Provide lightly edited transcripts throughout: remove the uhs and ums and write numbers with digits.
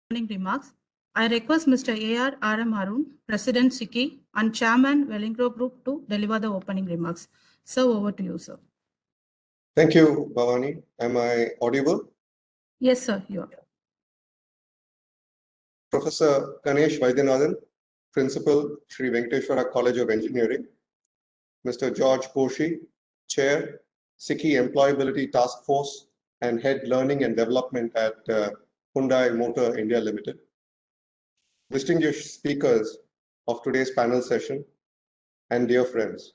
opening remarks, I request Mr. A.R. R.M. Arun, President SICKI and Chairman Wellingro Group to deliver the opening remarks. Sir, over to you, sir. Thank you, Bhavani. Am I audible? Yes, sir, you are. Professor Ganesh Vaidyanathan, Principal, Sri Venkateshwara College of Engineering. Mr. George Koshi, Chair, SICKI Employability Task Force and Head Learning and Development at Hyundai Motor India Limited. Distinguished speakers of today's panel session, and dear friends,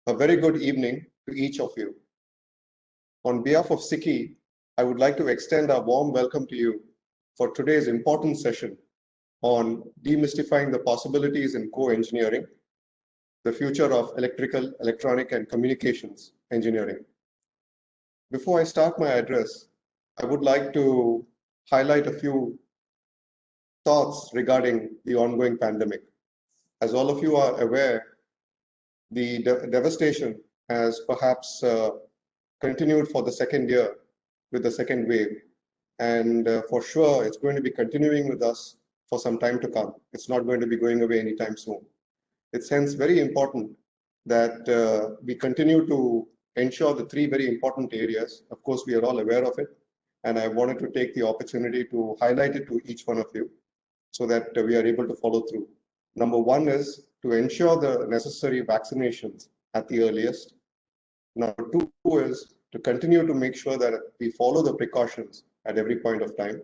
a very good evening to each of you. On behalf of SICKI, I would like to extend a warm welcome to you for today's important session on demystifying the possibilities in co-engineering, the future of electrical, electronic, and communications engineering. Before I start my address, I would like to highlight a few thoughts regarding the ongoing pandemic. As all of you are aware, the devastation has perhaps continued for the second year with the second wave. And for sure, it's going to be continuing with us for some time to come. It's not going to be going away anytime soon. It's hence very important that we continue to ensure the three very important areas. Of course, we are all aware of it. And I wanted to take the opportunity to highlight it to each one of you so that we are able to follow through. Number one is to ensure the necessary vaccinations at the earliest. Number two is to continue to make sure that we follow the precautions at every point of time.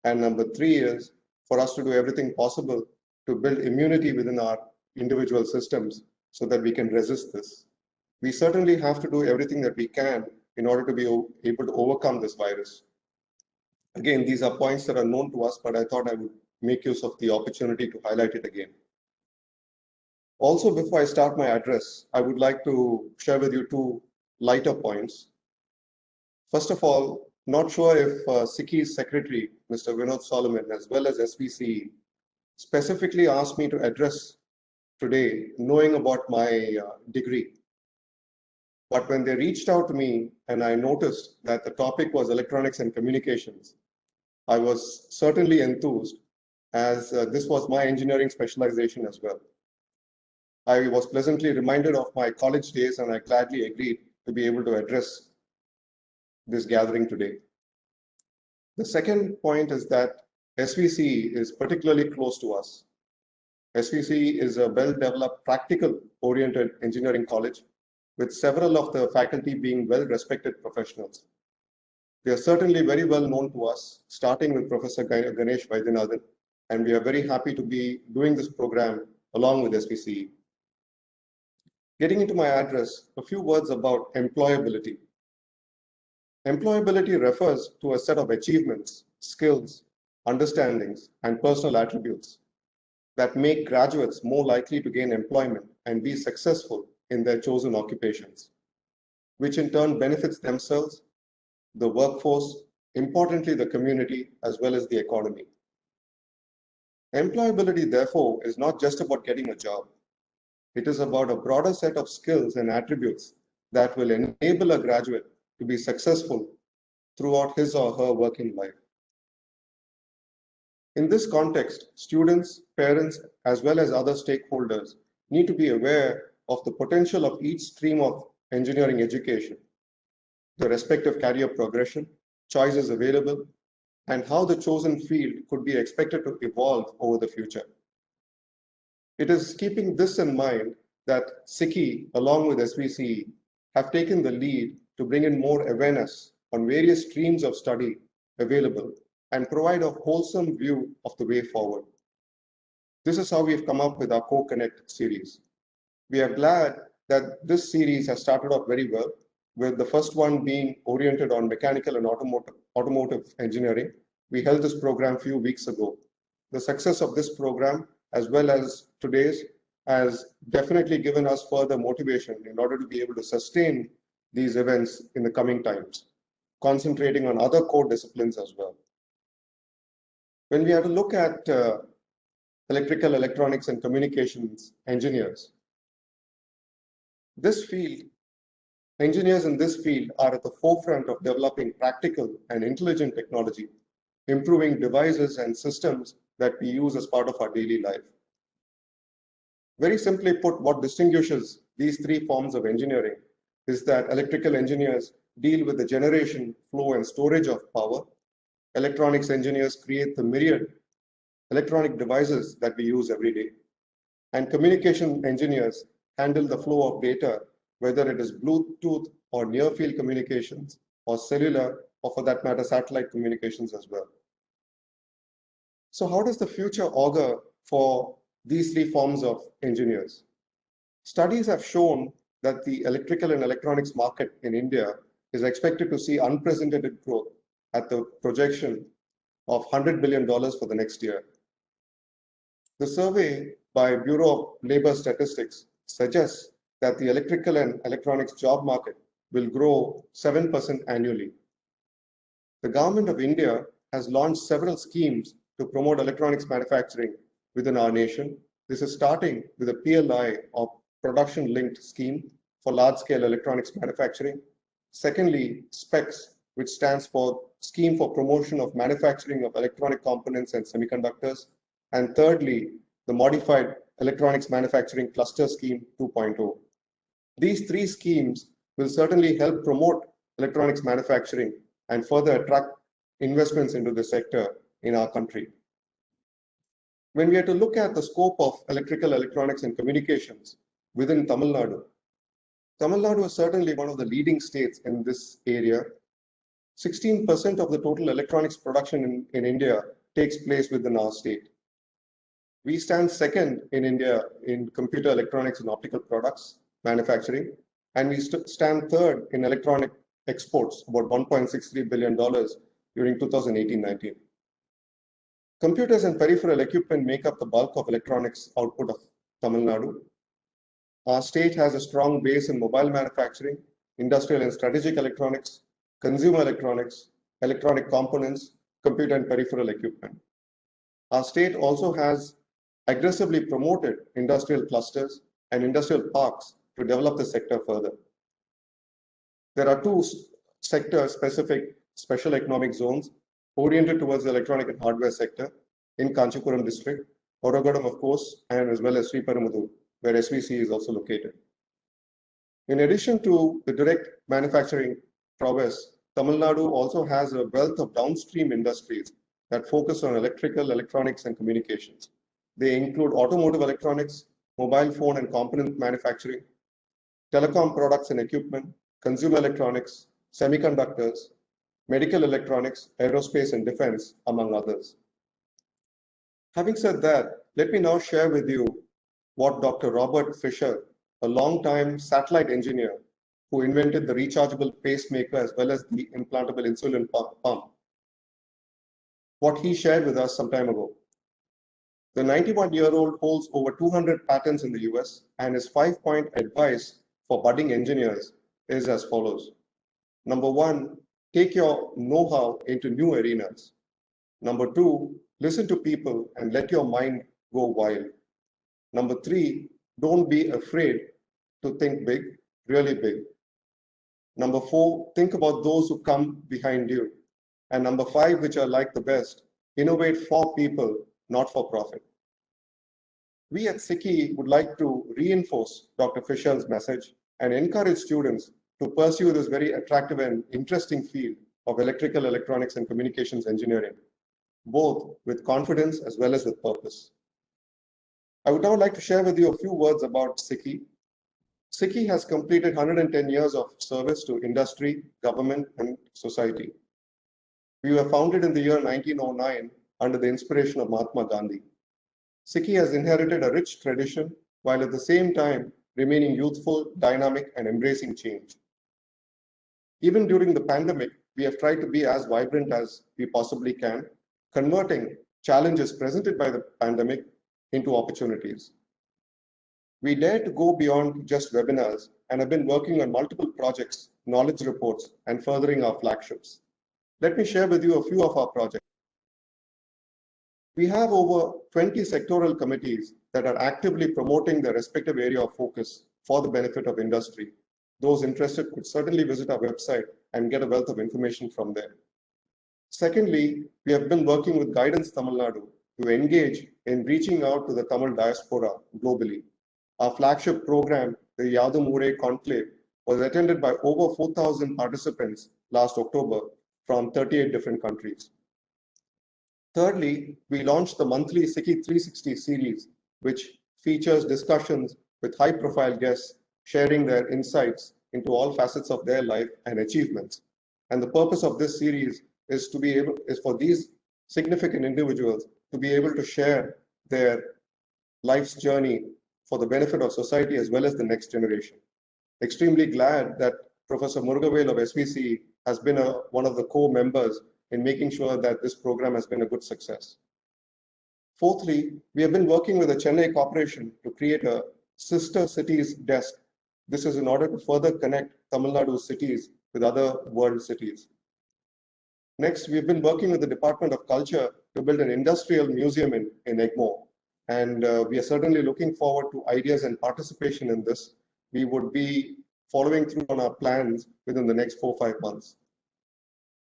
And number three is for us to do everything possible to build immunity within our individual systems so that we can resist this. We certainly have to do everything that we can in order to be able to overcome this virus. Again, these are points that are known to us, but I thought I would make use of the opportunity to highlight it again. Also, before I start my address, I would like to share with you two lighter points. First of all, not sure if SICKI's secretary, Mr. Vinod Solomon, as well as SVCE, specifically asked me to address today, knowing about my degree. But when they reached out to me and I noticed that the topic was electronics and communications, I was certainly enthused as this was my engineering specialization as well. I was pleasantly reminded of my college days and I gladly agreed to be able to address this gathering today. The second point is that SVCE is particularly close to us. SVCE is a well-developed, practical-oriented engineering college with several of the faculty being well-respected professionals. They are certainly very well known to us, starting with Professor Ganesh Vaidyanathan, and we are very happy to be doing this program along with SVCE. Getting into my address, a few words about employability. Employability refers to a set of achievements, skills, understandings, and personal attributes that make graduates more likely to gain employment and be successful in their chosen occupations, which in turn benefits themselves, the workforce, importantly the community, as well as the economy. Employability, therefore, is not just about getting a job. It is about a broader set of skills and attributes that will enable a graduate to be successful throughout his or her working life. In this context, students, parents, as well as other stakeholders need to be aware of the potential of each stream of engineering education, the respective career progression, choices available, and how the chosen field could be expected to evolve over the future. It is keeping this in mind that SICKI, along with SVCE, have taken the lead to bring in more awareness on various streams of study available and provide a wholesome view of the way forward. This is how we've come up with our Co-Connect series. We are glad that this series has started off very well, with the first one being oriented on mechanical and automotive engineering. We held this program a few weeks ago. The success of this program, as well as today's, has definitely given us further motivation in order to be able to sustain these events in the coming times, concentrating on other core disciplines as well. When we have to look at electrical, electronics, and communications engineers, engineers in this field are at the forefront of developing practical and intelligent technology improving devices and systems that we use as part of our daily life. Very simply put, what distinguishes these three forms of engineering is that electrical engineers deal with the generation, flow, and storage of power. Electronics engineers create the myriad electronic devices that we use every day. And communication engineers handle the flow of data, whether it is Bluetooth or near-field communications or cellular, or for that matter, satellite communications as well. So how does the future augur for these three forms of engineers? Studies have shown that the electrical and electronics market in India is expected to see unprecedented growth at the projection of $100 billion for the next year. The survey by Bureau of Labor Statistics suggests that the electrical and electronics job market will grow 7% annually. The government of India has launched several schemes to promote electronics manufacturing within our nation. This is starting with a PLI, or Production Linked Scheme, for large-scale electronics manufacturing. Secondly, SPECS, which stands for Scheme for Promotion of Manufacturing of Electronic Components and Semiconductors. And thirdly, the Modified Electronics Manufacturing Cluster Scheme 2.0. These three schemes will certainly help promote electronics manufacturing and further attract investments into the sector in our country. When we are to look at the scope of electrical, electronics, and communications within Tamil Nadu is certainly one of the leading states in this area. 16% of the total electronics production in India takes place within our state. We stand second in India in computer electronics and optical products manufacturing, and we stand third in electronic exports, about $1.63 billion during 2018-19. Computers and peripheral equipment make up the bulk of electronics output of Tamil Nadu. Our state has a strong base in mobile manufacturing, industrial and strategic electronics, consumer electronics, electronic components, computer and peripheral equipment. Our state also has aggressively promoted industrial clusters and industrial parks to develop the sector further. There are two sector-specific special economic zones oriented towards the electronic and hardware sector in Kanchipuram district, Oragadam, of course, and as well as Sriperumbudur, where SVC is also located. In addition to the direct manufacturing prowess, Tamil Nadu also has a wealth of downstream industries that focus on electrical, electronics, and communications. They include automotive electronics, mobile phone and component manufacturing, telecom products and equipment, consumer electronics, semiconductors, medical electronics, aerospace and defense, among others. Having said that, let me now share with you what Dr. Robert Fisher, a long-time satellite engineer who invented the rechargeable pacemaker as well as the implantable insulin pump, what he shared with us some time ago. The 91-year-old holds over 200 patents in the US, and his 5-point advice for budding engineers is as follows. Number one, take your know-how into new arenas. Number two, listen to people and let your mind go wild. Number three, don't be afraid to think big, really big. Number four, think about those who come behind you. And number five, which I like the best, innovate for people, not for profit. We at SICKI would like to reinforce Dr. Fisher's message and encourage students to pursue this very attractive and interesting field of electrical, electronics, and communications engineering, both with confidence as well as with purpose. I would now like to share with you a few words about SICKI. SICKI has completed 110 years of service to industry, government, and society. We were founded in the year 1909 under the inspiration of Mahatma Gandhi. SICKI has inherited a rich tradition while at the same time remaining youthful, dynamic, and embracing change. Even during the pandemic, we have tried to be as vibrant as we possibly can, converting challenges presented by the pandemic into opportunities. We dare to go beyond just webinars and have been working on multiple projects, knowledge reports, and furthering our flagships. Let me share with you a few of our projects. We have over 20 sectoral committees that are actively promoting their respective area of focus for the benefit of industry. Those interested could certainly visit our website and get a wealth of information from there. Secondly, we have been working with Guidance Tamil Nadu to engage in reaching out to the Tamil diaspora globally. Our flagship program, the Yadum Ure Conclave, was attended by over 4,000 participants last October from 38 different countries. Thirdly, we launched the monthly SICKI 360 series, which features discussions with high-profile guests sharing their insights into all facets of their life and achievements. And the purpose of this series is for these significant individuals to be able to share their life's journey for the benefit of society as well as the next generation. Extremely glad that Professor Murugavel of SVC has been one of the core members in making sure that this program has been a good success. Fourthly, we have been working with the Chennai Corporation to create a sister cities desk. This is in order to further connect Tamil Nadu cities with other world cities. Next, we've been working with the Department of Culture to build an industrial museum in Egmore. And we are certainly looking forward to ideas and participation in this. We would be following through on our plans within the next 4 or 5 months.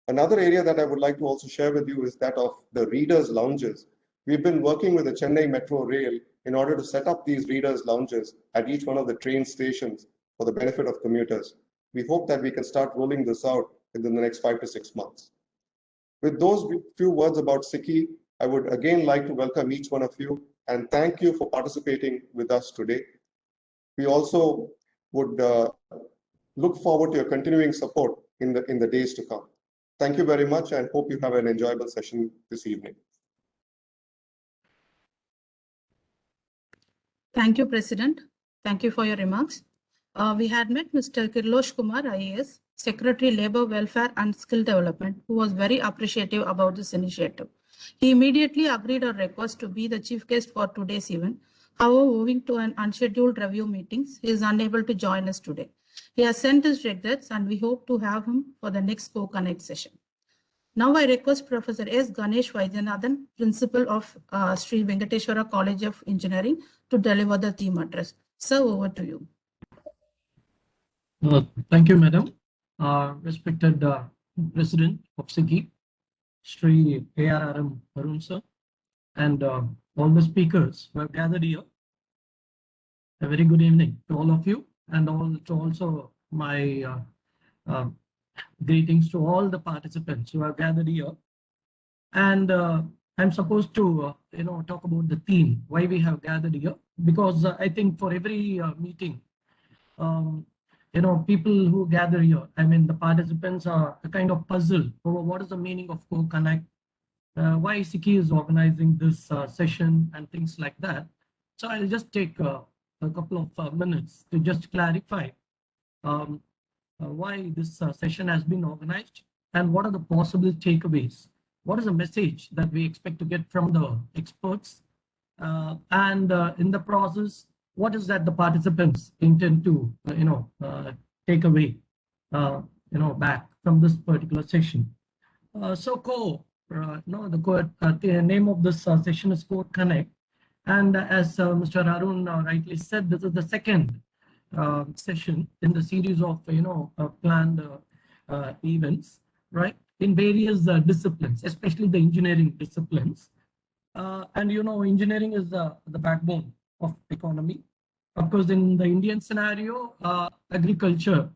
Another area that I would like to also share with you is that of the readers' lounges. We've been working with the Chennai Metro Rail in order to set up these readers' lounges at each one of the train stations for the benefit of commuters. We hope that we can start rolling this out within the next 5 to 6 months. With those few words about SICKI, I would again like to welcome each one of you and thank you for participating with us today. We also would look forward to your continuing support in the days to come. Thank you very much and hope you have an enjoyable session this evening. Thank you, President. Thank you for your remarks. We had met Mr. Kirlosh Kumar, IAS, Secretary, Labour Welfare and Skill Development, who was very appreciative about this initiative. He immediately agreed our request to be the chief guest for today's event. However, owing to an unscheduled review meetings, he is unable to join us today. He has sent his regrets and we hope to have him for the next Co-Connect session. Now I request Professor S. Ganesh Vaidyanathan, Principal of Sri Venkateshwara College of Engineering, to deliver the theme address. Sir, over to you. Thank you, Madam. Respected President of SICKI, Sri ARRM Arun sir, and all the speakers who have gathered here. A very good evening to all of you, and also my greetings to all the participants who have gathered here. And I'm supposed to talk about the theme, why we have gathered here, because I think for every meeting, people who gather here, I mean, the participants are a kind of puzzled over what is the meaning of Co-Connect, why SICKI is organizing this session and things like that. So I'll just take a couple of minutes to just clarify why this session has been organized and what are the possible takeaways. What is the message that we expect to get from the experts? And in the process, what is that the participants intend to, take away, back from this particular session? The name of this session is Co-Connect. And as Mr. Arun rightly said, this is the second session in the series of, planned events, right? In various disciplines, especially the engineering disciplines. And engineering is the backbone of economy. Of course, in the Indian scenario, agriculture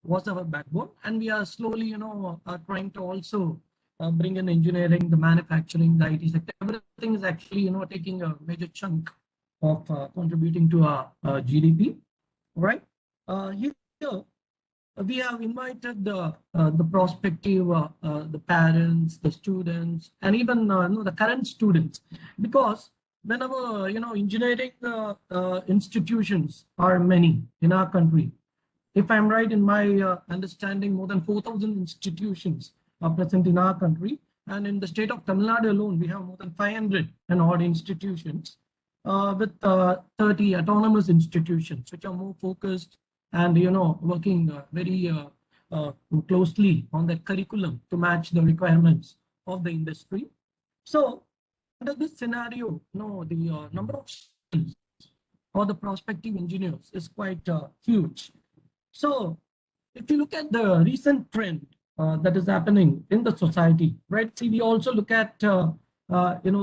was our backbone, and we are slowly, trying to also bring in engineering, the manufacturing, the IT sector. Everything is actually, taking a major chunk of contributing to our GDP, right? Here we have invited the prospective, the parents, the students, and even the current students, because whenever engineering institutions are many in our country. If I'm right in my understanding, more than 4,000 institutions are present in our country, and in the state of Tamil Nadu alone, we have more than 500 and odd institutions, with 30 autonomous institutions, which are more focused and working very closely on the curriculum to match the requirements of the industry. So under this scenario, the number of students or the prospective engineers is quite huge. So if you look at the recent trend that is happening in the society, right? See, we also look at the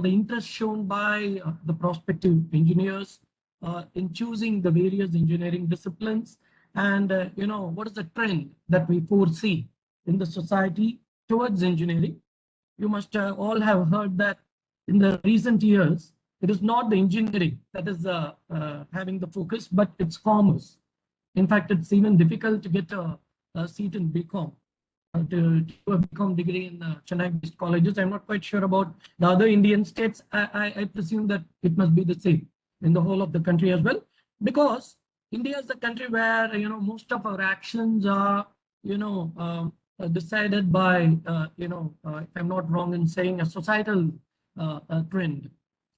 interest shown by the prospective engineers in choosing the various engineering disciplines, and what is the trend that we foresee in the society towards engineering. You must all have heard that in the recent years, it is not the engineering that is having the focus, but it's commerce. In fact, it's even difficult to get a seat in BCom, to do a BCom degree in Chennai-based colleges. I'm not quite sure about the other Indian states. I presume that it must be the same in the whole of the country as well, because India is the country where most of our actions are decided by if I'm not wrong in saying, a societal trend.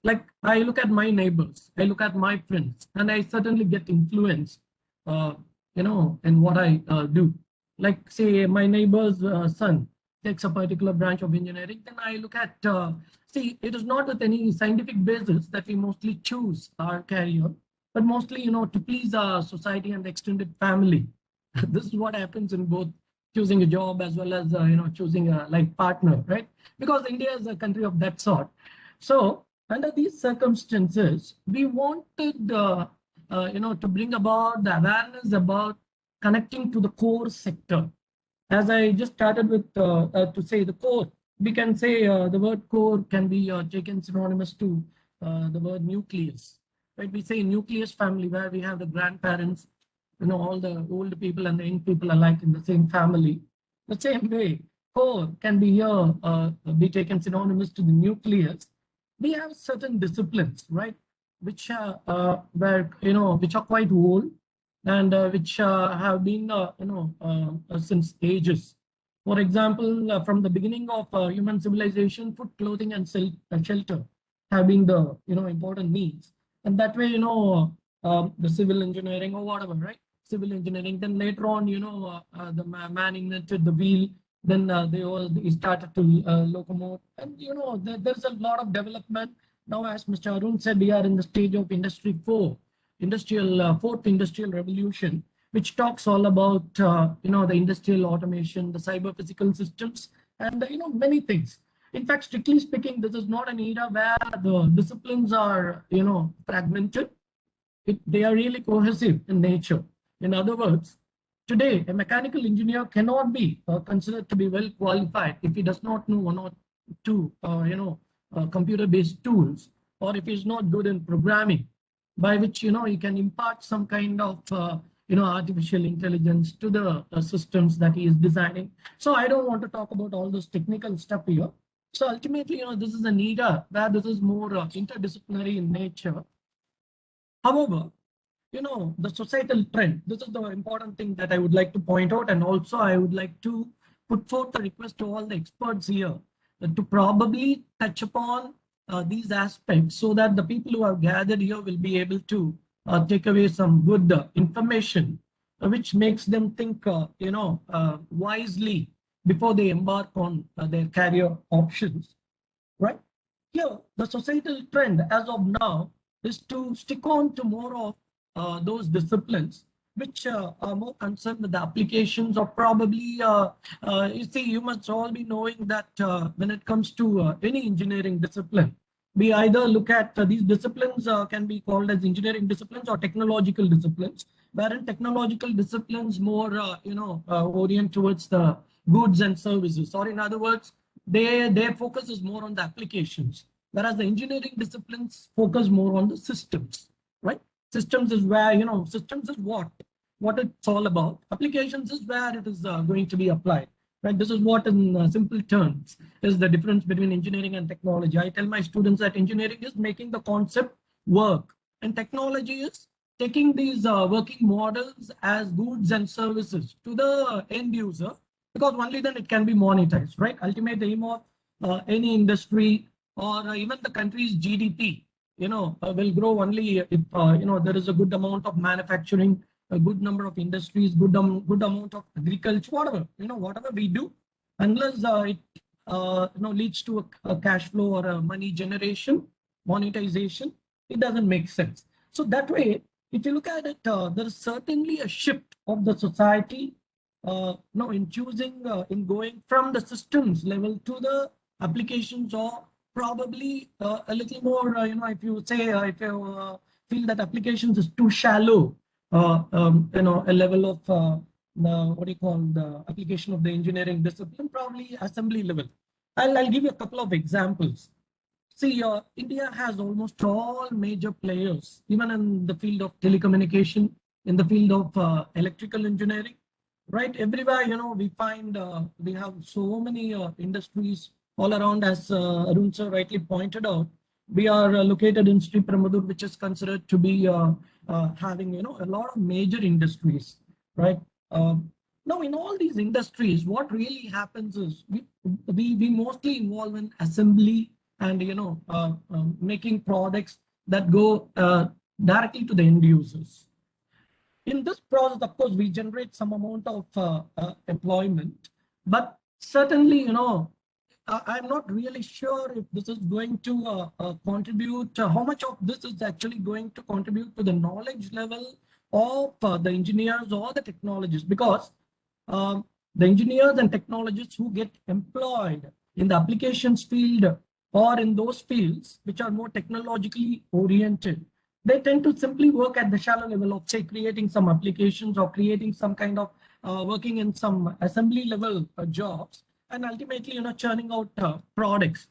Like, I look at my neighbors, I look at my friends, and I certainly get influenced in what I do. Like, say, my neighbor's son takes a particular branch of engineering, then I look at, see, it is not with any scientific basis that we mostly choose our career, but mostly, to please our society and the extended family. This is what happens in both choosing a job as well as, choosing a life partner, right? Because India is a country of that sort. So under these circumstances, we wanted, to bring about the awareness about connecting to the core sector. As I just started with to say the core, we can say the word core can be taken synonymous to the word nucleus. Right? We say nucleus family, where we have the grandparents, all the old people and the young people alike in the same family. The same way, core can be here be taken synonymous to the nucleus. We have certain disciplines, right, which which are quite old, and which have been since ages. For example, from the beginning of human civilization, food, clothing, and shelter have been the important needs, and that way the civil engineering or whatever, right? Civil engineering. Then later on, the man invented the wheel. Then they started to locomote, and there's a lot of development. Now, as Mr. Arun said, we are in the stage of Industry 4, fourth industrial revolution, which talks all about the industrial automation, the cyber physical systems, and many things. In fact, strictly speaking, this is not an era where the disciplines are fragmented. They are really cohesive in nature. In other words, today a mechanical engineer cannot be considered to be well qualified if he does not know one or two computer-based tools, or if he's not good in programming, by which he can impart some kind of artificial intelligence to the systems that he is designing. So I don't want to talk about all this technical stuff here. So ultimately, this is an era where this is more interdisciplinary in nature. However, the societal trend, this is the important thing that I would like to point out, and also I would like to put forth a request to all the experts here to probably touch upon these aspects, so that the people who have gathered here will be able to take away some good information, which makes them think wisely before they embark on their career options, right? Here, the societal trend as of now is to stick on to more of those disciplines which are more concerned with the applications, or probably, you see, you must all be knowing that when it comes to any engineering discipline, we either look at these disciplines can be called as engineering disciplines or technological disciplines, wherein technological disciplines more, orient towards the goods and services, or in other words, their focus is more on the applications, whereas the engineering disciplines focus more on the systems, right? Systems is where, systems is what it's all about. Applications is where it is going to be applied, right? This is what, in simple terms, is the difference between engineering and technology. I tell my students that engineering is making the concept work, and technology is taking these working models as goods and services to the end user, because only then it can be monetized, right? Ultimate aim of any industry, or even the country's GDP, will grow only if there is a good amount of manufacturing, a good number of industries, good amount of agriculture, whatever we do, unless it leads to a cash flow or a money generation, monetization, it doesn't make sense. So that way, if you look at it, there is certainly a shift of the society no, in choosing, in going from the systems level to the applications, or probably a little more, if you say, if you feel that applications is too shallow, a level of what do you call the application of the engineering discipline, probably assembly level. I'll give you a couple of examples. See, India has almost all major players, even in the field of telecommunication, in the field of electrical engineering, right? Everywhere, we find we have so many industries all around, as Arun sir rightly pointed out. We are located in Sri Perumbudur, which is considered to be having, a lot of major industries, right? Now, in all these industries, what really happens is we mostly involve in assembly and making products that go directly to the end users. In this process, of course, we generate some amount of employment, but certainly, I'm not really sure if this is going to contribute, how much of this is actually going to contribute to the knowledge level of the engineers or the technologists, because the engineers and technologists who get employed in the applications field or in those fields which are more technologically oriented, they tend to simply work at the shallow level of, say, creating some applications or creating some kind of working in some assembly level jobs, and ultimately, churning out products.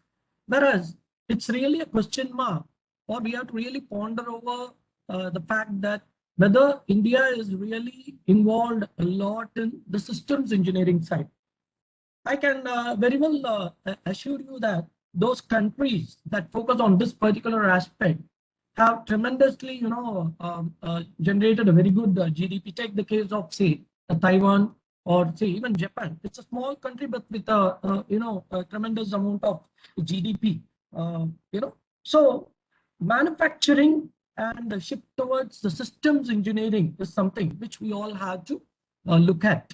Whereas it's really a question mark, or we have to really ponder over the fact that whether India is really involved a lot in the systems engineering side. I can very well assure you that those countries that focus on this particular aspect have tremendously, generated a very good GDP. Take the case of, say, Taiwan, or say even Japan. It's a small country, but with a tremendous amount of GDP. So manufacturing and the shift towards the systems engineering is something which we all have to look at.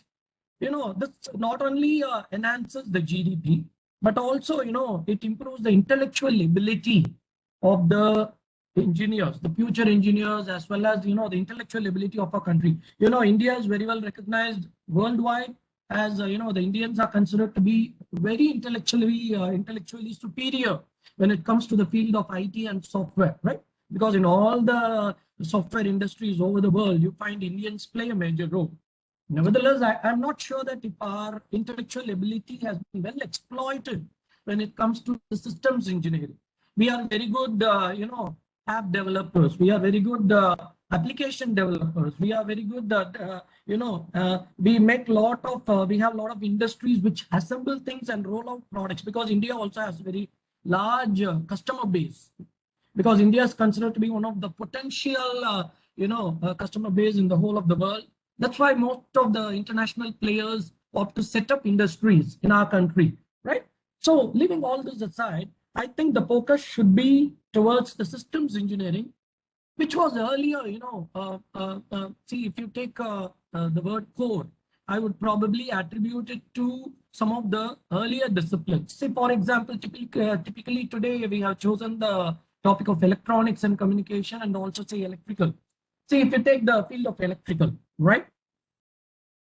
This not only enhances the GDP, but also, it improves the intellectual ability of the engineers, the future engineers, as well as, the intellectual ability of our country. India is very well recognized worldwide as, the Indians are considered to be very intellectually superior when it comes to the field of IT and software, right? Because in all the software industries over the world, you find Indians play a major role. Nevertheless, I'm not sure that if our intellectual ability has been well exploited when it comes to the systems engineering. We are very good, app developers. We are very good application developers. We are very good at, we make lot of, we have a lot of industries which assemble things and roll out products, because India also has very large customer base. Because India is considered to be one of the potential, customer base in the whole of the world. That's why most of the international players opt to set up industries in our country, right? So leaving all this aside, I think the focus should be towards the systems engineering, which was earlier, see, if you take the word core, I would probably attribute it to some of the earlier disciplines. Say, for example, typically today we have chosen the topic of electronics and communication, and also say electrical. See, if you take the field of electrical, right?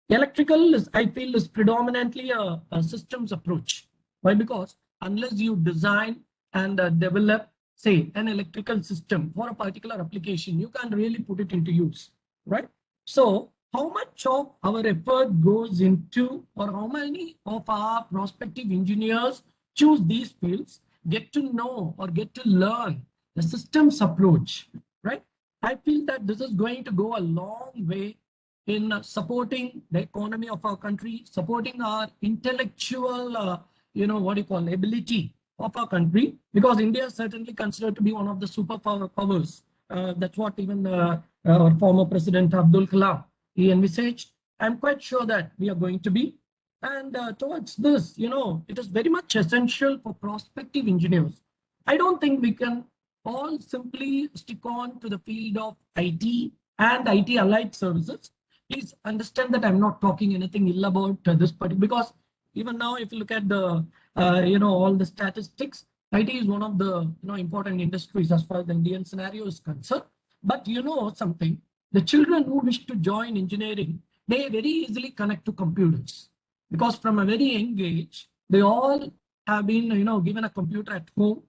Electrical is, I feel, is predominantly a systems approach. Why? Because unless you design and develop, say, an electrical system for a particular application, you can't really put it into use, right? So how much of our effort goes into, or how many of our prospective engineers choose these fields, get to know or get to learn the systems approach, right? I feel that this is going to go a long way in supporting the economy of our country, supporting our intellectual, ability of our country, because India is certainly considered to be one of the superpowers. That's what even our former President Abdul Kalam, he envisaged. I'm quite sure that we are going to be. And towards this, it is very much essential for prospective engineers. I don't think we can all simply stick on to the field of IT and IT allied services. Please understand that I'm not talking anything ill about this particular, because even now, if you look at the, all the statistics, IT is one of the, important industries as far as the Indian scenario is concerned. But something, the children who wish to join engineering they very easily connect to computers, because from a very young age, they all have been, given a computer at home.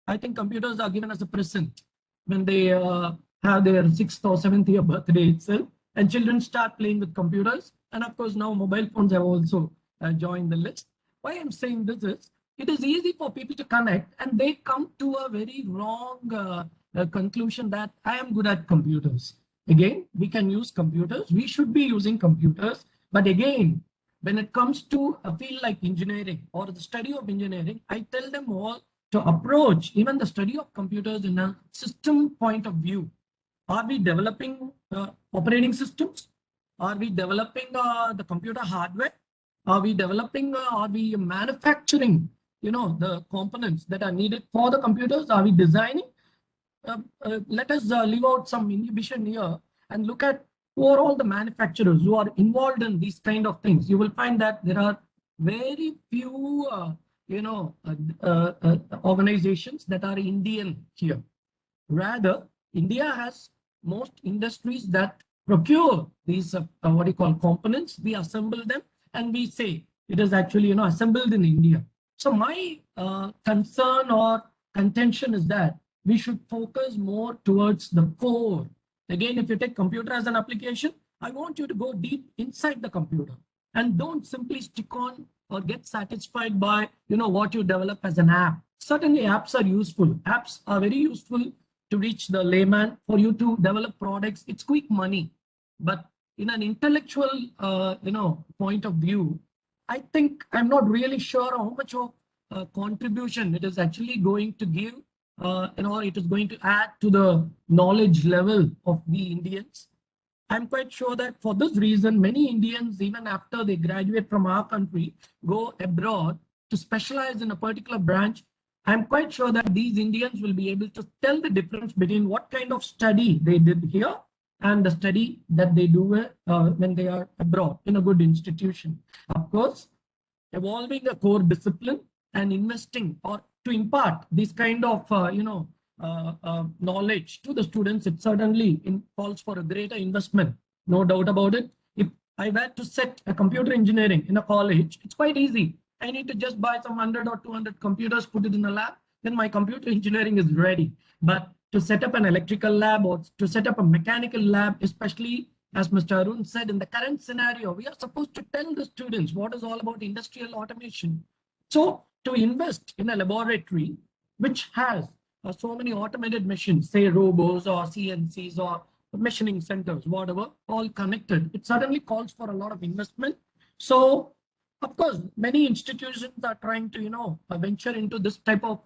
I think computers are given as a present when they have their 6th or 7th year birthday itself, and children start playing with computers. And of course, now mobile phones have also joined the list. Why I'm saying this is, it is easy for people to connect, and they come to a very wrong conclusion that I am good at computers. Again, we can use computers. We should be using computers. But again, when it comes to a field like engineering or the study of engineering, I tell them all to approach even the study of computers in a system point of view. Are we developing operating systems? Are we developing the computer hardware? Are we developing, are we manufacturing, the components that are needed for the computers? Are we designing? Let us leave out some inhibition here and look at who are all the manufacturers who are involved in these kind of things. You will find that there are very few, organizations that are Indian here. Rather, India has most industries that procure these what you call components. We assemble them and we say it is actually assembled in India. So my concern or contention is that we should focus more towards the core. Again, if you take computer as an application, I want you to go deep inside the computer and don't simply stick on or get satisfied by what you develop as an app. Certainly apps are useful. Apps are very useful to reach the layman. For you to develop products, it's quick money. But in an intellectual point of view, I think I'm not really sure how much of contribution it is actually going to give, it is going to add to the knowledge level of the Indians. I'm quite sure that for this reason, many Indians, even after they graduate from our country, go abroad to specialize in a particular branch. I'm quite sure that these Indians will be able to tell the difference between what kind of study they did here and the study that they do when they are abroad in a good institution. Of course, evolving a core discipline and investing or to impart this kind of knowledge to the students, it certainly calls for a greater investment, no doubt about it. If I were to set a computer engineering in a college, it's quite easy. I need to just buy some 100 or 200 computers, put it in a lab, then my computer engineering is ready. But to set up an electrical lab or to set up a mechanical lab, especially as Mr. Arun said, in the current scenario, we are supposed to tell the students what is all about industrial automation. So to invest in a laboratory which has so many automated machines, say robots or CNCs or machining centers, whatever, all connected, it certainly calls for a lot of investment. So, of course, many institutions are trying to, venture into this type of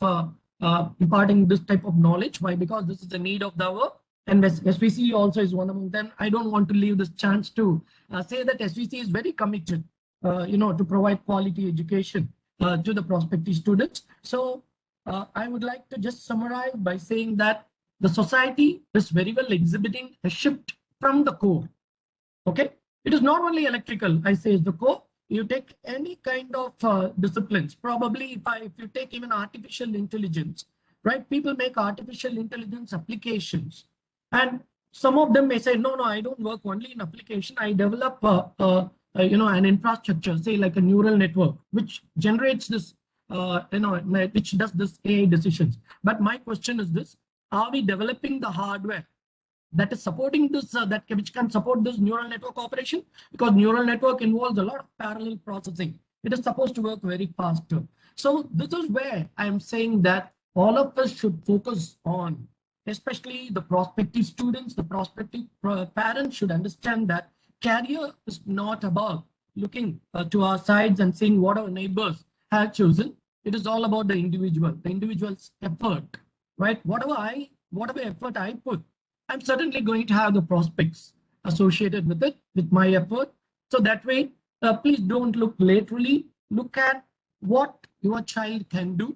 imparting this type of knowledge. Why? Because this is the need of the hour. And SVC also is one among them. I don't want to leave this chance to say that SVC is very committed, to provide quality education to the prospective students. So I would like to just summarize by saying that the society is very well exhibiting a shift from the core. Okay, it is not only electrical. I say is the core. You take any kind of disciplines. Probably if you take even artificial intelligence, right? People make artificial intelligence applications, and some of them may say, no, I don't work only in application. I develop an infrastructure, say like a neural network, which generates this, which does this AI decisions. But my question is this: are we developing the hardware that is supporting this, which can support this neural network operation? Because neural network involves a lot of parallel processing. It is supposed to work very faster. So this is where I am saying that all of us should focus on, especially the prospective students, the prospective parents should understand that career is not about looking to our sides and seeing what our neighbors have chosen. It is all about the individual's effort, right? Whatever effort I put, I'm certainly going to have the prospects associated with it, with my effort. So that way, please don't look laterally. Look at what your child can do.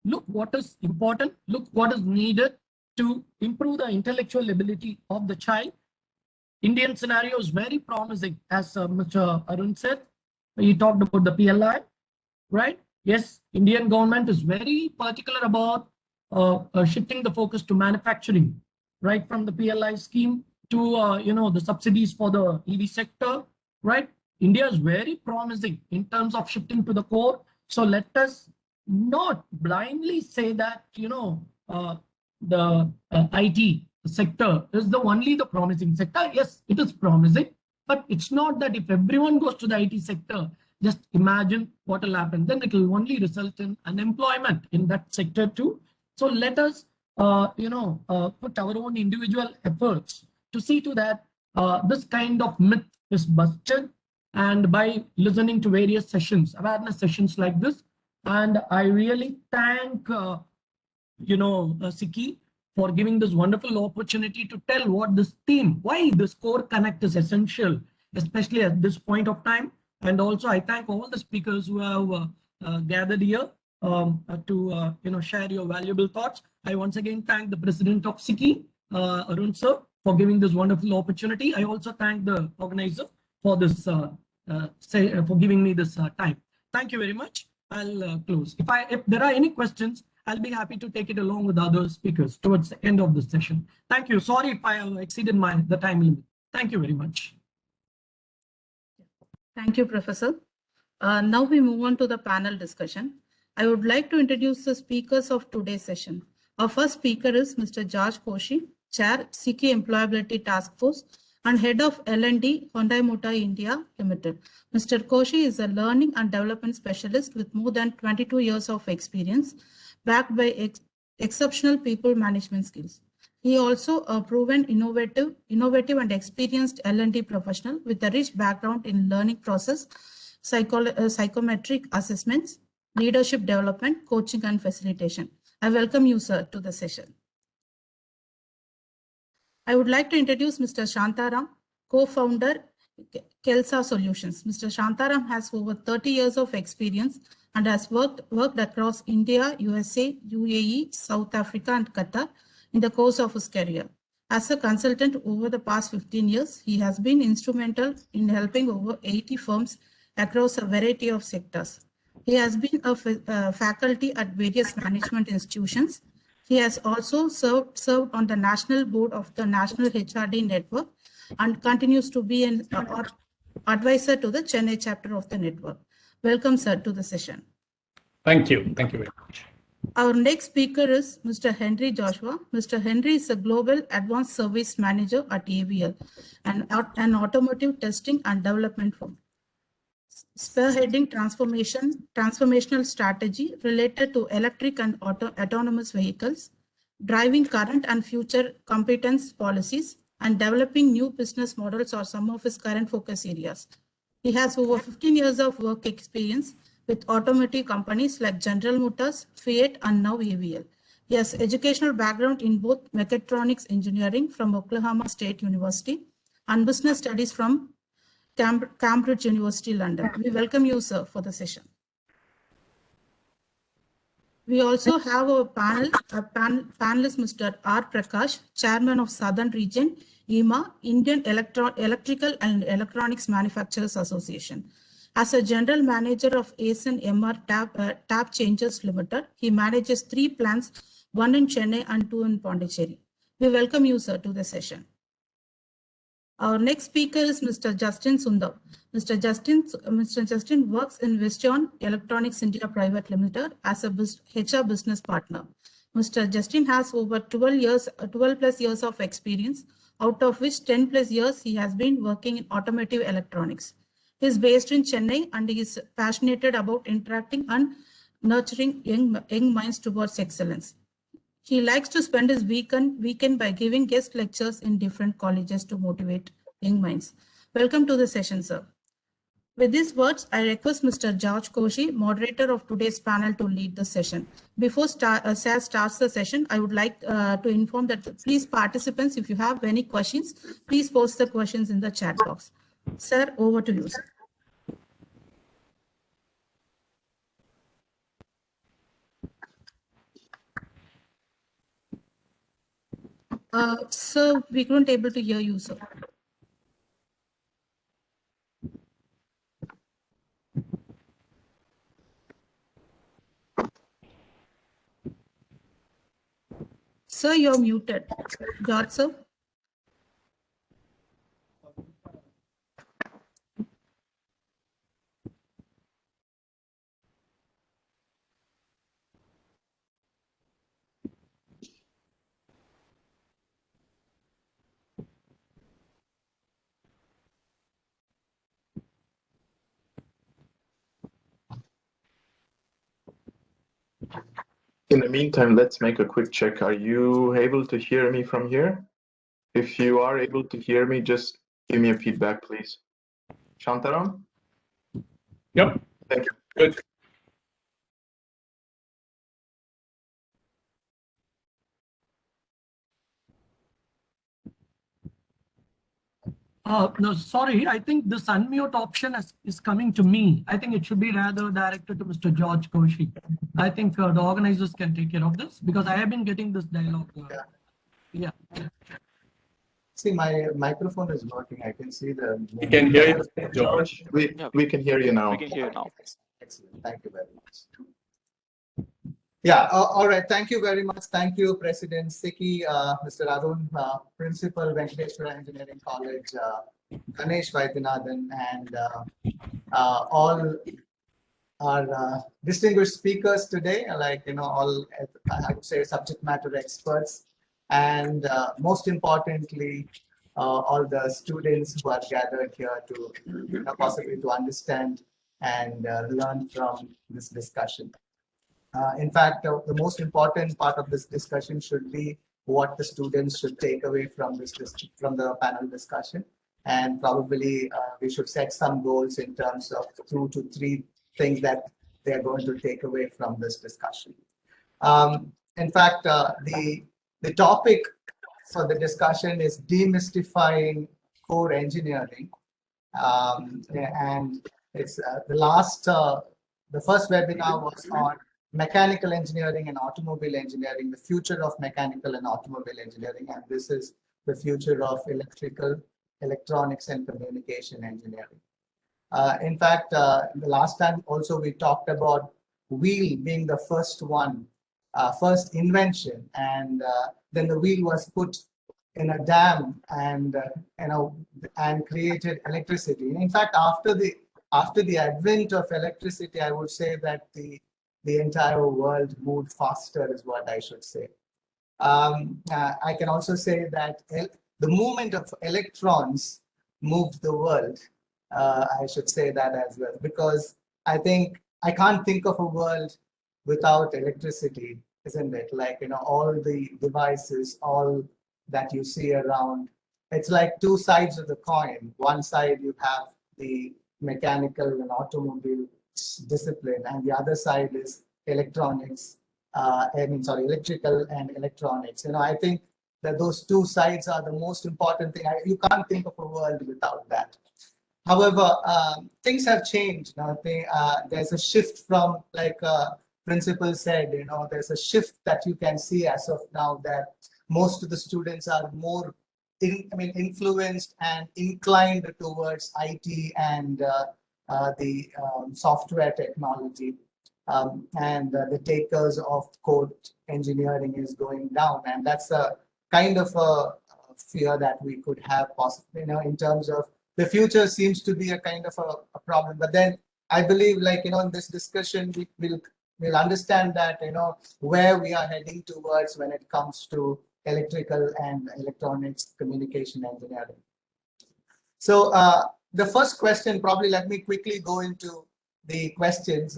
Look what is important. Look what is needed to improve the intellectual ability of the child. Indian scenario is very promising, as Mr. Arun said. He talked about the PLI, right? Yes, Indian government is very particular about shifting the focus to manufacturing. Right from the PLI scheme, to the subsidies for the EV sector, right? India is very promising in terms of shifting to the core. So let us not blindly say that the IT sector is the only the promising sector. Yes, it is promising, but it's not that if everyone goes to the IT sector, just imagine what will happen. Then it will only result in unemployment in that sector too. So let us put our own individual efforts to see to that this kind of myth is busted, and by listening to various sessions, awareness sessions like this. And I really thank Siki for giving this wonderful opportunity to tell what this theme, why this core connect is essential, especially at this point of time. And also I thank all the speakers who have gathered here to share your valuable thoughts. I once again thank the president of Siki, Arun sir, for giving this wonderful opportunity. I also thank the organizer for this for giving me this time. Thank you very much. I'll close. If there are any questions, I'll be happy to take it along with other speakers towards the end of the session. Thank you. Sorry if I have exceeded the time limit. Thank you very much. Thank you, Professor. Now we move on to the panel discussion. I would like to introduce the speakers of today's session. Our first speaker is Mr. George Koshi, Chair, CK Employability Task Force and Head of L&D, Hyundai Motor India Limited. Mr. Koshi is a learning and development specialist with more than 22 years of experience, backed by exceptional people management skills. He also a proven innovative and experienced L&D professional with a rich background in learning process, psychometric assessments, leadership development, coaching, and facilitation. I welcome you, sir, to the session. I would like to introduce Mr. Shantaram, co-founder, Kelsa Solutions. Mr. Shantaram has over 30 years of experience and has worked across India, USA, UAE, South Africa, and Qatar in the course of his career. As a consultant over the past 15 years, he has been instrumental in helping over 80 firms across a variety of sectors. He has been a faculty at various management institutions. He has also served on the national board of the National HRD Network and continues to be an advisor to the Chennai chapter of the network. Welcome, sir, to the session. Thank you. Thank you very much. Our next speaker is Mr. Henry Joshua. Mr. Henry is a Global Advanced Service Manager at AVL, an automotive testing and development firm, spearheading transformational strategy related to electric and autonomous vehicles, driving current and future competence policies, and developing new business models are some of his current focus areas. He has over 15 years of work experience with automotive companies like General Motors, Fiat, and now AVL. He has educational background in both mechatronics engineering from Oklahoma State University and business studies from Cambridge University, London. We welcome you, sir, for the session. We also have a panelist, Mr. R. Prakash, Chairman of Southern Region, IMA, Indian Electrical and Electronics Manufacturers Association. As a General Manager of ASN MR Tap Changers Limited, he manages 3 plants, 1 in Chennai and 2 in Pondicherry. We welcome you, sir, to the session. Our next speaker is Mr. Justin Sundar. Mr. Justin works in Weston Electronics India Private Limited as a HR business partner. Mr. Justin has over 12 plus years of experience, out of which 10 plus years he has been working in automotive electronics. He is based in Chennai and he is passionate about interacting and nurturing young minds towards excellence. He likes to spend his weekend by giving guest lectures in different colleges to motivate young minds. Welcome to the session, sir. With these words, I request Mr. George Koshi, moderator of today's panel, to lead the session. Before Saz starts the session, I would like to inform that please participants, if you have any questions, please post the questions in the chat box. Sir, over to you, sir. Sir, we couldn't able to hear you, sir. Sir, you're muted. George, sir. In the meantime, let's make a quick check. Are you able to hear me from here? If you are able to hear me, just give me a feedback, please. Shantaram? Yep, Thank you. good. No, sorry. I think this unmute option is coming to me. I think it should be rather directed to Mr. George Koshi. I think the organizers can take care of this because I have been getting this dialogue. Yeah. See, my microphone is working. I can see the. We can hear you, George. George, we can hear you now. We can hear you now. Excellent. Thank you very much. Yeah. All right. Thank you very much. Thank you, President Siki, Mr. Arun, Principal, Venkateshwara Engineering College, Ganesh Vaidyanathan, and all our distinguished speakers today, like, all, I would say, subject matter experts, and most importantly, all the students who are gathered here to possibly to understand and learn from this discussion. In fact, the most important part of this discussion should be what the students should take away from from the panel discussion, and probably we should set some goals in terms of 2 to 3 things that they are going to take away from this discussion. In fact, the topic for the discussion is demystifying core engineering, and it's the first webinar was on mechanical engineering and automobile engineering, the future of mechanical and automobile engineering, and this is the future of electrical, electronics, and communication engineering. In fact, the last time also we talked about wheel being the first one, first invention, and then the wheel was put in a dam and and created electricity. In fact, after the advent of electricity, I would say that the entire world moved faster, is what I should say. I can also say that the movement of electrons moved the world. I should say that as well, because I think I can't think of a world without electricity, isn't it? Like, all the devices, all that you see around, it's like 2 sides of the coin. One side you have the mechanical and automobile discipline, and the other side is electronics, electrical and electronics. I think that those 2 sides are the most important thing. You can't think of a world without that. However, things have changed. There's a shift from, like Principal said, there's a shift that you can see as of now, that most of the students are more influenced and inclined towards IT and the software technology, and the takers of code engineering is going down, and that's a kind of a fear that we could have possibly, in terms of the future seems to be a kind of a problem. But then I believe, like, in this discussion, we'll understand that, where we are heading towards when it comes to electrical and electronics communication engineering. So the first question, probably let me quickly go into the questions,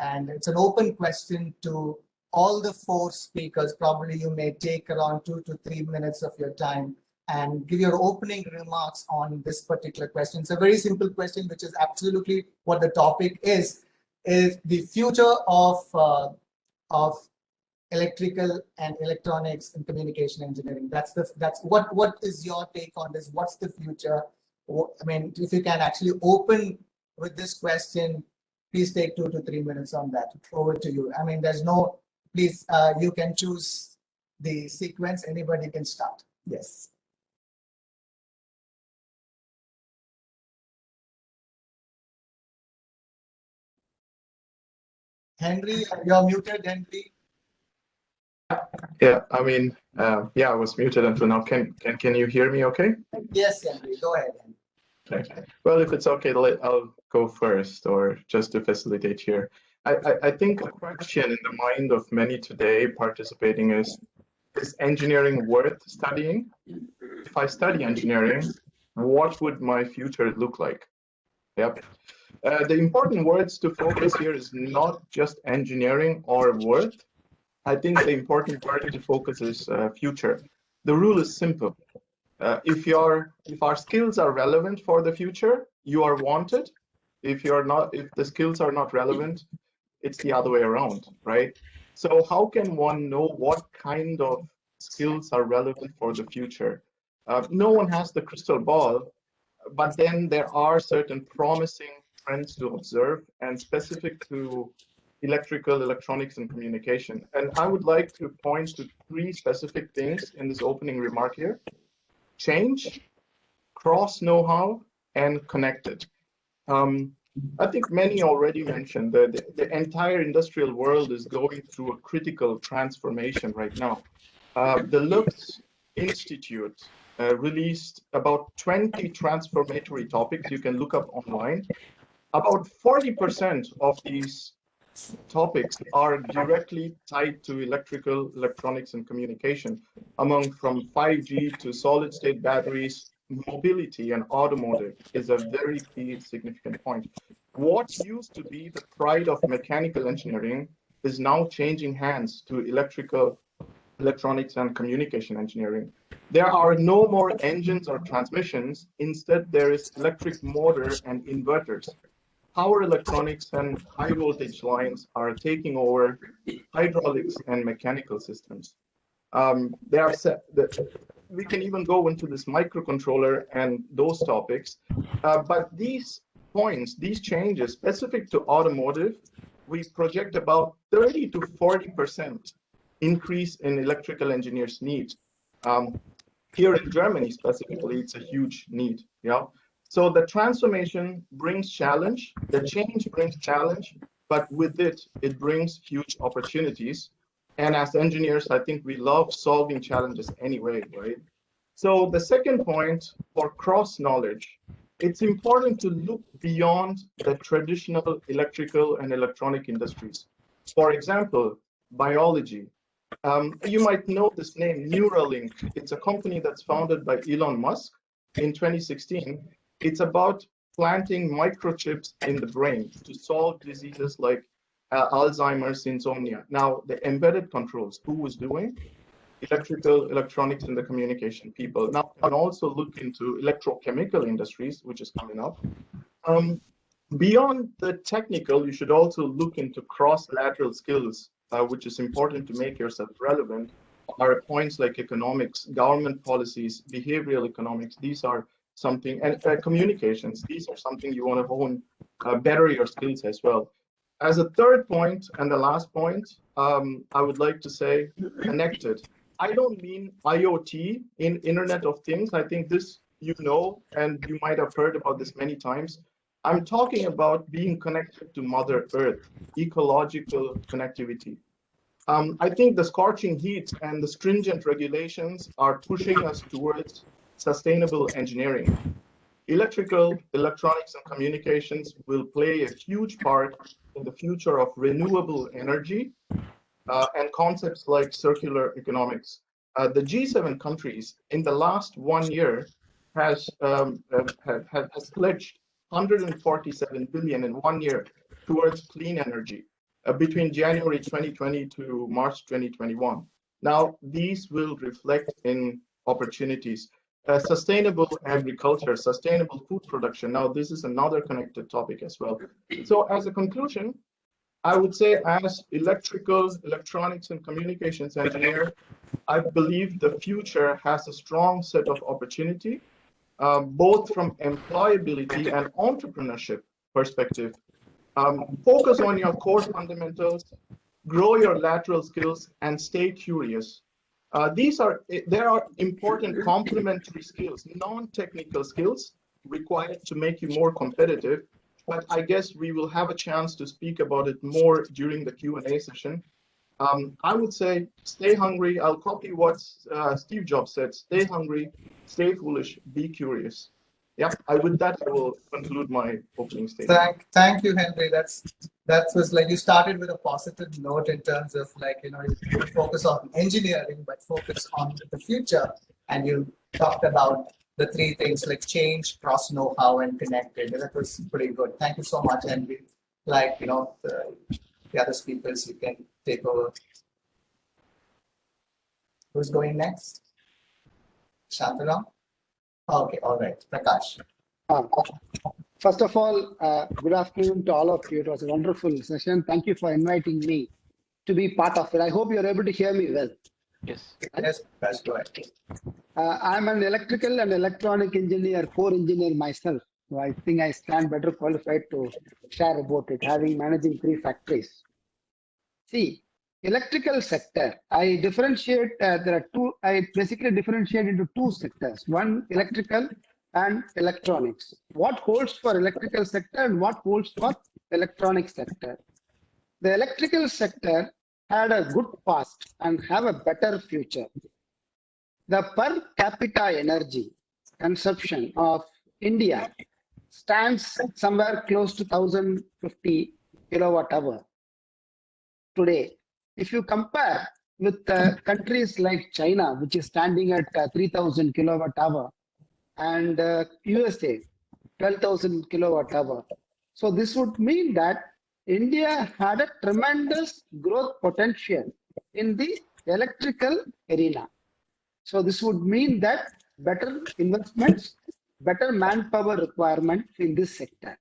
and it's an open question to all the 4 speakers. Probably you may take around 2 to 3 minutes of your time and give your opening remarks on this particular question. It's a very simple question, which is absolutely what the topic is the future of electrical and electronics and communication engineering. That's what is your take on this? What's the future? If you can actually open with this question, please take 2 to 3 minutes on that. Over to you. There's no, please, you can choose the sequence. Anybody can start. Yes. Henry, you're muted, Henry. Yeah, I was muted until now. Can you hear me okay? Yes, Henry, go ahead. Okay. Well, if it's okay, I'll go first, or just to facilitate here. I think a question in the mind of many today participating is engineering worth studying? If I study engineering, what would my future look like? Yep. The important words to focus here is not just engineering or worth, I think the important word to focus is future. The rule is simple. If our skills are relevant for the future, you are wanted. If the skills are not relevant, it's the other way around, right? So how can one know what kind of skills are relevant for the future? No one has the crystal ball, but then there are certain promising trends to observe and specific to electrical, electronics, and communication. And I would like to point to three specific things in this opening remark here: change, cross know-how, and connected. I think many already mentioned that the entire industrial world is going through a critical transformation right now. The Lux Institute released about 20 transformatory topics you can look up online. About 40% of these topics are directly tied to electrical, electronics, and communication, among from 5G to solid state batteries. Mobility and automotive is a very key significant point. What used to be the pride of mechanical engineering is now changing hands to electrical, electronics, and communication engineering. There are no more engines or transmissions. Instead, there is electric motor and inverters. Power electronics and high voltage lines are taking over hydraulics and mechanical systems. We can even go into this microcontroller and those topics. But these points, these changes specific to automotive, we project about 30 to 40% increase in electrical engineers' needs. Here in Germany specifically, it's a huge need. Yeah. So the transformation brings challenge, the change brings challenge, but with it, it brings huge opportunities. And as engineers, I think we love solving challenges anyway, right? So the second point for cross knowledge, it's important to look beyond the traditional electrical and electronic industries. For example, biology. You might know this name, Neuralink. It's a company that's founded by Elon Musk in 2016. It's about planting microchips in the brain to solve diseases like Alzheimer's, insomnia. Now, the embedded controls, who was doing? Electrical, electronics, and the communication people. Now, you can also look into electrochemical industries, which is coming up. Beyond the technical, you should also look into cross-lateral skills, which is important to make yourself relevant. Are points like economics, government policies, behavioral economics. These are something, and communications. These are something you want to hone, better your skills as well. As a third point, and the last point, I would like to say connected. I don't mean IoT, in Internet of Things. I think this you know, and you might have heard about this many times. I'm talking about being connected to Mother Earth, ecological connectivity. I think the scorching heat and the stringent regulations are pushing us towards sustainable engineering. Electrical, electronics, and communications will play a huge part in the future of renewable energy and concepts like circular economics. The G7 countries in the last 1 year has pledged 147 billion in 1 year towards clean energy between January 2020 to March 2021. Now, these will reflect in opportunities. Sustainable agriculture, sustainable food production. Now, this is another connected topic as well. So as a conclusion, I would say as electrical, electronics, and communications engineer, I believe the future has a strong set of opportunity, both from employability and entrepreneurship perspective. Focus on your core fundamentals, grow your lateral skills, and stay curious. There are important complementary skills, non-technical skills required to make you more competitive. But I guess we will have a chance to speak about it more during the Q&A session. I would say stay hungry. I'll copy what Steve Jobs said. Stay hungry, stay foolish, be curious. Yeah, with that, I will conclude my opening statement. Thank you, Henry. That was like you started with a positive note in terms of like, you focus on engineering, but focus on the future. And you talked about the three things like change, cross know-how, and connected. That was pretty good. Thank you so much, Henry. Like, the other speakers, you can take over. Who's going next? Shantaram? Okay, all right. Prakash. First of all, good afternoon to all of you. It was a wonderful session. Thank you for inviting me to be part of it. I hope you're able to hear me well. Yes. Yes, Prakash, go ahead. I'm an electrical and electronic engineer, core engineer myself. So I think I stand better qualified to share about it, having managing 3 factories. See, electrical sector, I differentiate, I basically differentiate into 2 sectors. One, electrical and electronics. What holds for electrical sector and what holds for electronic sector. The electrical sector had a good past and have a better future. The per capita energy consumption of India stands somewhere close to 1050 kilowatt hour today. If you compare with countries like China, which is standing at 3000 kilowatt hour, and USA, 12,000 kilowatt hour. So this would mean that India had a tremendous growth potential in the electrical arena. So this would mean that better investments, better manpower requirement in this sector.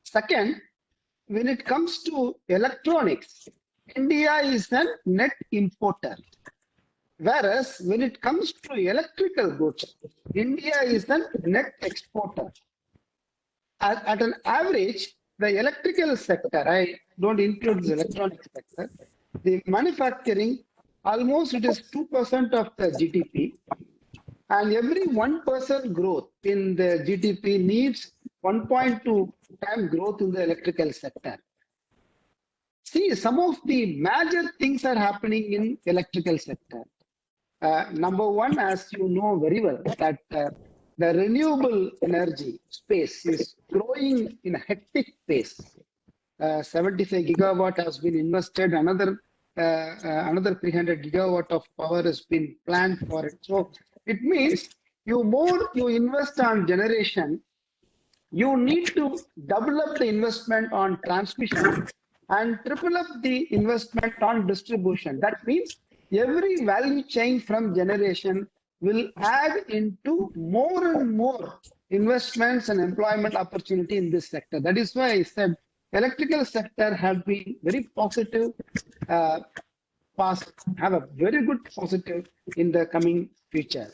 Second, when it comes to electronics, India is a net importer. Whereas when it comes to electrical goods, India is a net exporter. At an average, the electrical sector, I don't include the electronic sector, the manufacturing, almost it is 2% of the GDP. And every 1% growth in the GDP needs 1.2 time growth in the electrical sector. See, some of the major things are happening in electrical sector. Number one, as you know very well, that the renewable energy space is growing in a hectic pace. 75 gigawatt has been invested, another 300 gigawatt of power has been planned for it. So it means more you invest on generation, you need to double up the investment on transmission and triple up the investment on distribution. That means every value chain from generation will add into more and more investments and employment opportunity in this sector. That is why I said electrical sector have been very positive past, have a very good positive in the coming future.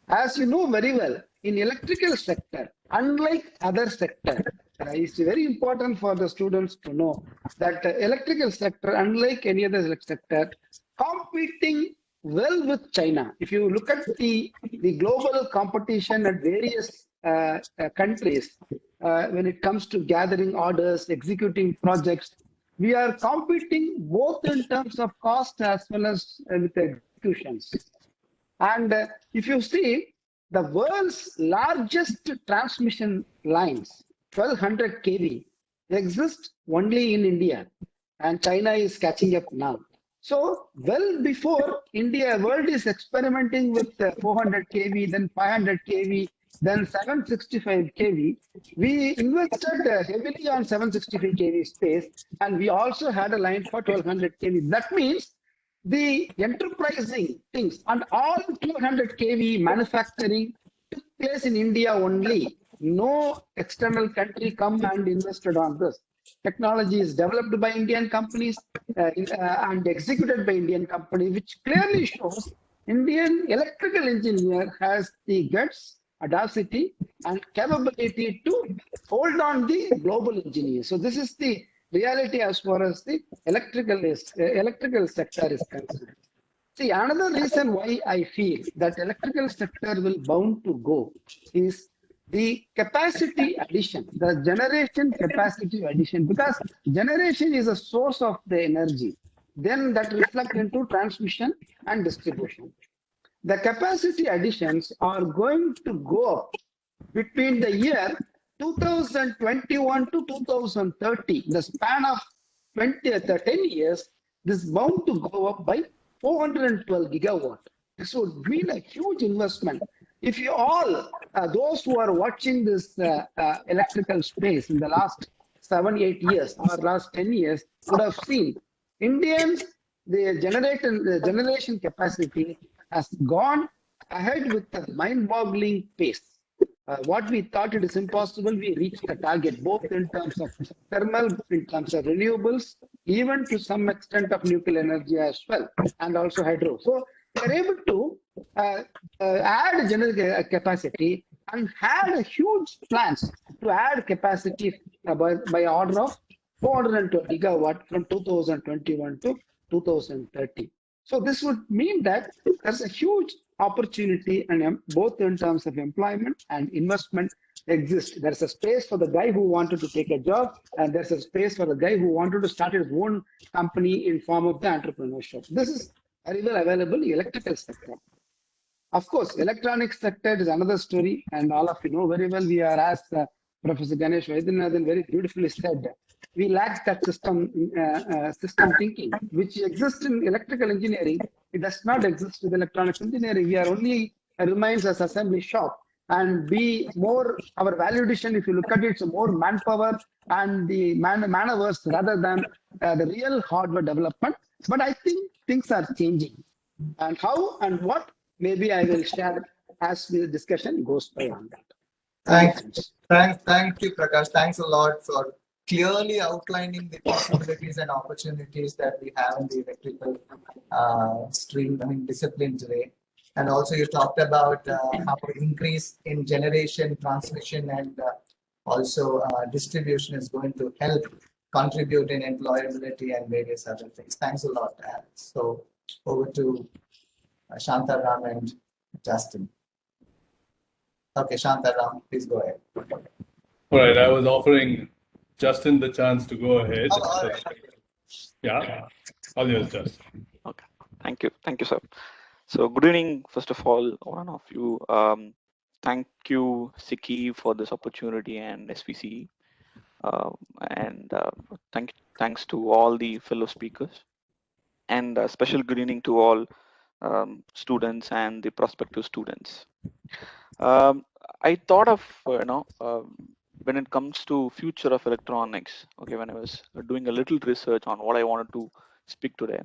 As you know very well, in electrical sector, unlike other sector, it's very important for the students to know that electrical sector, unlike any other sector, competing well with China. If you look at the global competition at various countries, when it comes to gathering orders, executing projects, we are competing both in terms of cost as well as with executions. And if you see, the world's largest transmission lines, 1200 kV, exist only in India, and China is catching up now. So, well before India, world is experimenting with 400 kV, then 500 kV, then 765 kV. We invested heavily on 765 kV space, and we also had a line for 1200 kV. That means the enterprising things and all 200 kV manufacturing took place in India only. No external country come and invested on this. Technology is developed by Indian companies and executed by Indian companies, which clearly shows Indian electrical engineer has the guts, audacity, and capability to hold on the global engineer. So this is the reality as far as the electrical sector is concerned. See, another reason why I feel that electrical sector will bound to go is the capacity addition, the generation capacity addition, because generation is a source of the energy. Then that reflects into transmission and distribution. The capacity additions are going to go up between the year 2021 to 2030, the span of 10 years, this is bound to go up by 412 gigawatt. This would mean a huge investment. If you all, those who are watching this electrical space in the last 7-8 years or last 10 years would have seen Indians the generation capacity has gone ahead with a mind-boggling pace. What we thought it is impossible, we reached the target, both in terms of thermal, in terms of renewables, even to some extent of nuclear energy as well, and also hydro. So we are able to add general capacity and had a huge plans to add capacity by order of 420 gigawatt from 2021 to 2030. So this would mean that there's a huge opportunity and both in terms of employment and investment exist. There's a space for the guy who wanted to take a job, and there's a space for the guy who wanted to start his own company in form of the entrepreneurship. This is very well available in electrical sector. Of course, electronics sector is another story, and all of you know very well. We are, as Professor Ganesh Vaidyanathan very beautifully said, we lack that system thinking, which exists in electrical engineering. It does not exist with electronics engineering. We are only remains as assembly shop, and be more our value addition. If you look at it, it's more manpower and the man hours rather than the real hardware development. But I think things are changing, and how and what, maybe I will share as the discussion goes by on that. Thank you, Prakash. Thanks a lot for clearly outlining the possibilities and opportunities that we have in the electrical discipline today. And also you talked about how increase in generation, transmission, and also distribution is going to help contribute in employability and various other things. Thanks a lot. So over to Shantaram and Justin. Okay, Shantaram, please go ahead. All right, I was offering Justin the chance to go ahead. Oh, all right. Yeah, all yours, Justin. Okay, thank you, sir. So good evening, first of all, one of you. Thank you, Siki, for this opportunity, and SPC, and thanks to all the fellow speakers, and a special good evening to all students and the prospective students. I thought of when it comes to future of electronics. Okay, when I was doing a little research on what I wanted to speak today,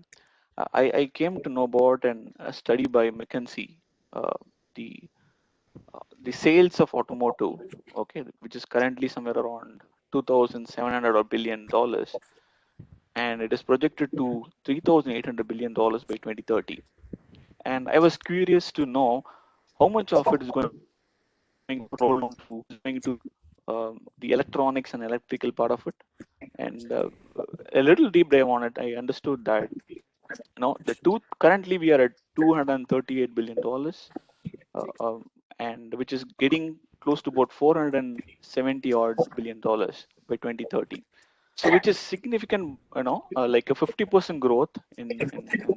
I came to know about a study by McKinsey, the sales of automotive, okay, which is currently somewhere around $2,700 billion, and it is projected to $3,800 billion by 2030. And I was curious to know how much of it is going to roll into the electronics and electrical part of it. And a little deep dive on it, I understood that currently we are at $238 billion, and which is getting close to about $470 odd billion by 2030. So which is significant, like a 50% growth in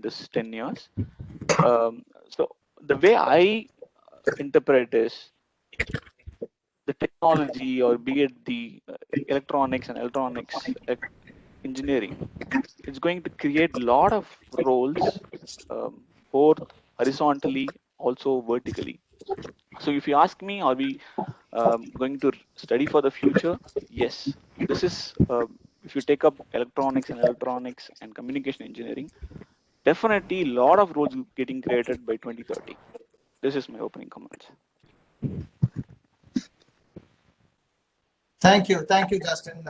this 10 years. So the way I interpret is the technology, or be it the electronics and electronics engineering, it's going to create a lot of roles, both horizontally, also vertically. So if you ask me, are we going to study for the future? Yes. This is, if you take up electronics and communication engineering, definitely a lot of roles getting created by 2030. This is my opening comments. Thank you, Justin.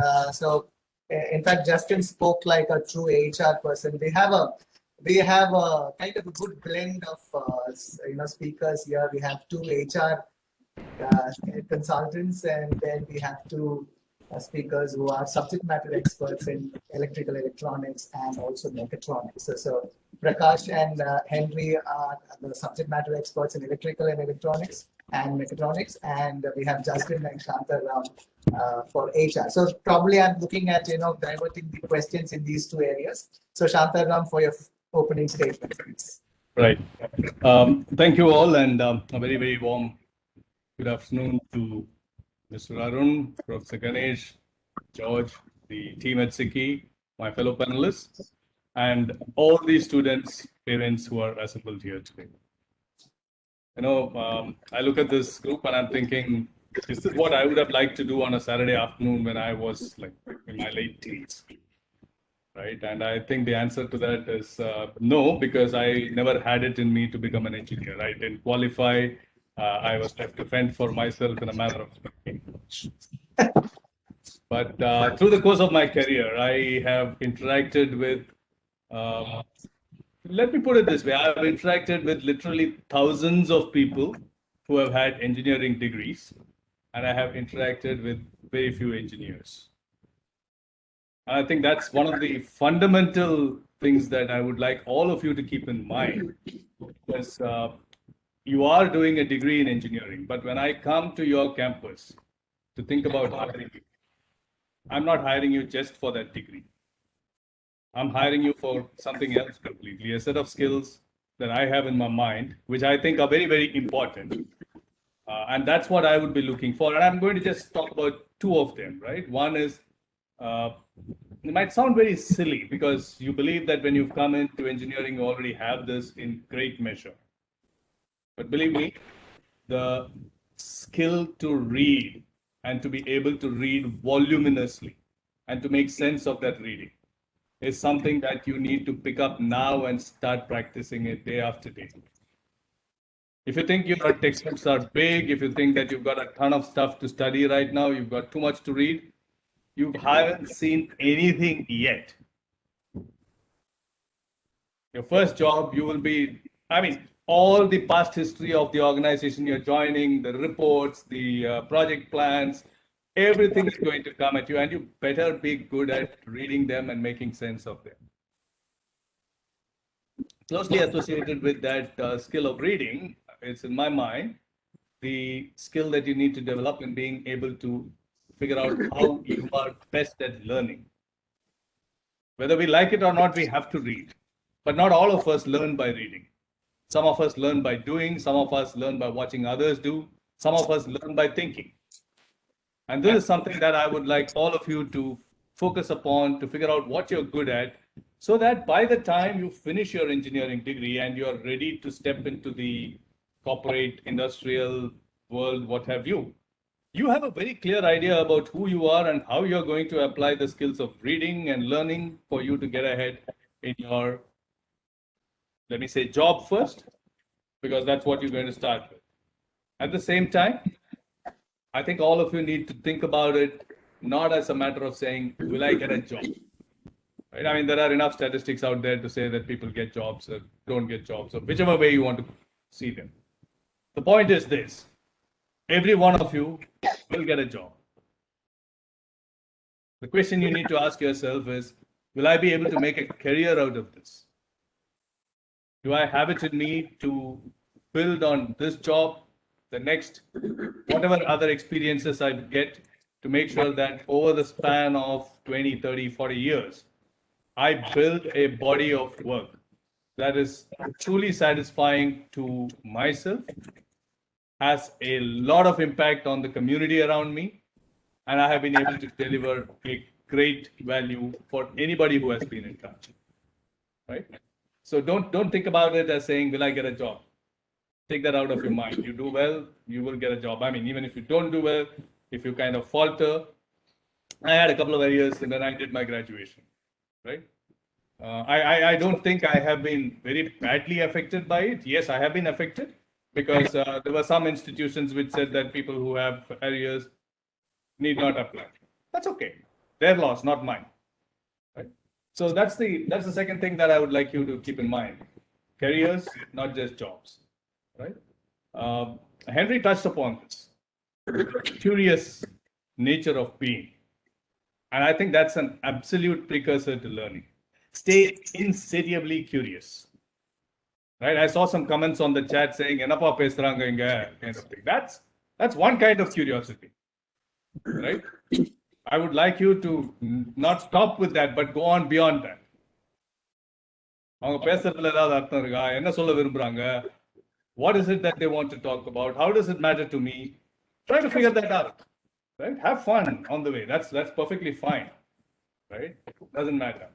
In fact, Justin spoke like a true HR person. We have a kind of a good blend of speakers here. We have two HR consultants, and then we have two speakers who are subject matter experts in electrical electronics and also mechatronics. So Prakash and Henry are the subject matter experts in electrical and electronics and mechatronics, and we have Justin and Shantaram for HR. So probably I'm looking at diverting the questions in these two areas. So Shantaram, for your opening statement, please. Right. Thank you all, and a very, very warm good afternoon to Mr. Arun, Professor Ganesh, George, the team at SICI, my fellow panelists, and all the students, parents who are assembled here today. I look at this group and I'm thinking, is this what I would have liked to do on a Saturday afternoon when I was like in my late teens? right? And I think the answer to that is no, because I never had it in me to become an engineer. I didn't qualify. I was left to fend for myself in a manner of speaking. But through the course of my career, I have interacted with, let me put it this way, I've interacted with literally thousands of people who have had engineering degrees, and I have interacted with very few engineers. And I think that's one of the fundamental things that I would like all of you to keep in mind, because you are doing a degree in engineering, but when I come to your campus to think about hiring you, I'm not hiring you just for that degree. I'm hiring you for something else completely, a set of skills that I have in my mind, which I think are very, very important. And that's what I would be looking for. And I'm going to just talk about two of them, right? One is, it might sound very silly because you believe that when you've come into engineering, you already have this in great measure. But believe me, the skill to read and to be able to read voluminously and to make sense of that reading is something that you need to pick up now and start practicing it day after day. If you think your textbooks are big, if you think that you've got a ton of stuff to study right now, you've got too much to read, you haven't seen anything yet. Your first job, you will be, I mean, all the past history of the organization you're joining, the reports, the project plans, everything is going to come at you, and you better be good at reading them and making sense of them. Closely associated with that skill of reading, it's in my mind, the skill that you need to develop in being able to figure out how you are best at learning. Whether we like it or not, we have to read. But not all of us learn by reading. Some of us learn by doing, some of us learn by watching others do, some of us learn by thinking. And this is something that I would like all of you to focus upon, to figure out what you're good at, so that by the time you finish your engineering degree and you're ready to step into the corporate, industrial world, what have you, you have a very clear idea about who you are and how you're going to apply the skills of reading and learning for you to get ahead in your, let me say, job first, because that's what you're going to start with. At the same time, I think all of you need to think about it not as a matter of saying, will I get a job? Right? I mean, there are enough statistics out there to say that people get jobs or don't get jobs, or whichever way you want to see them. The point is this: every one of you will get a job. The question you need to ask yourself is, will I be able to make a career out of this? Do I have it in me to build on this job, the next, whatever other experiences I get, to make sure that over the span of 20, 30, 40 years, I build a body of work that is truly satisfying to myself, has a lot of impact on the community around me, and I have been able to deliver a great value for anybody who has been in touch, right? So don't think about it as saying, will I get a job? Take that out of your mind. You do well, you will get a job. I mean, even if you don't do well, if you kind of falter, I had a couple of areas and then I did my graduation, right? I don't think I have been very badly affected by it. Yes, I have been affected because there were some institutions which said that people who have areas need not apply. That's okay. Their loss, not mine. Right? So that's the second thing that I would like you to keep in mind. Careers, not just jobs. Right? Henry touched upon this. Curious nature of being. And I think that's an absolute precursor to learning. Stay insatiably curious. Right? I saw some comments on the chat saying, "Enappa pesranga inga," kind of thing. That's one kind of curiosity. Right? I would like you to not stop with that, but go on beyond that. அவங்க பேசுறதுல ஏதாவது அர்த்தம் இருக்கா? என்ன சொல்ல விரும்புறாங்க? What is it that they want to talk about? How does it matter to me? Try to figure that out. Right? Have fun on the way. That's perfectly fine. Right? Doesn't matter.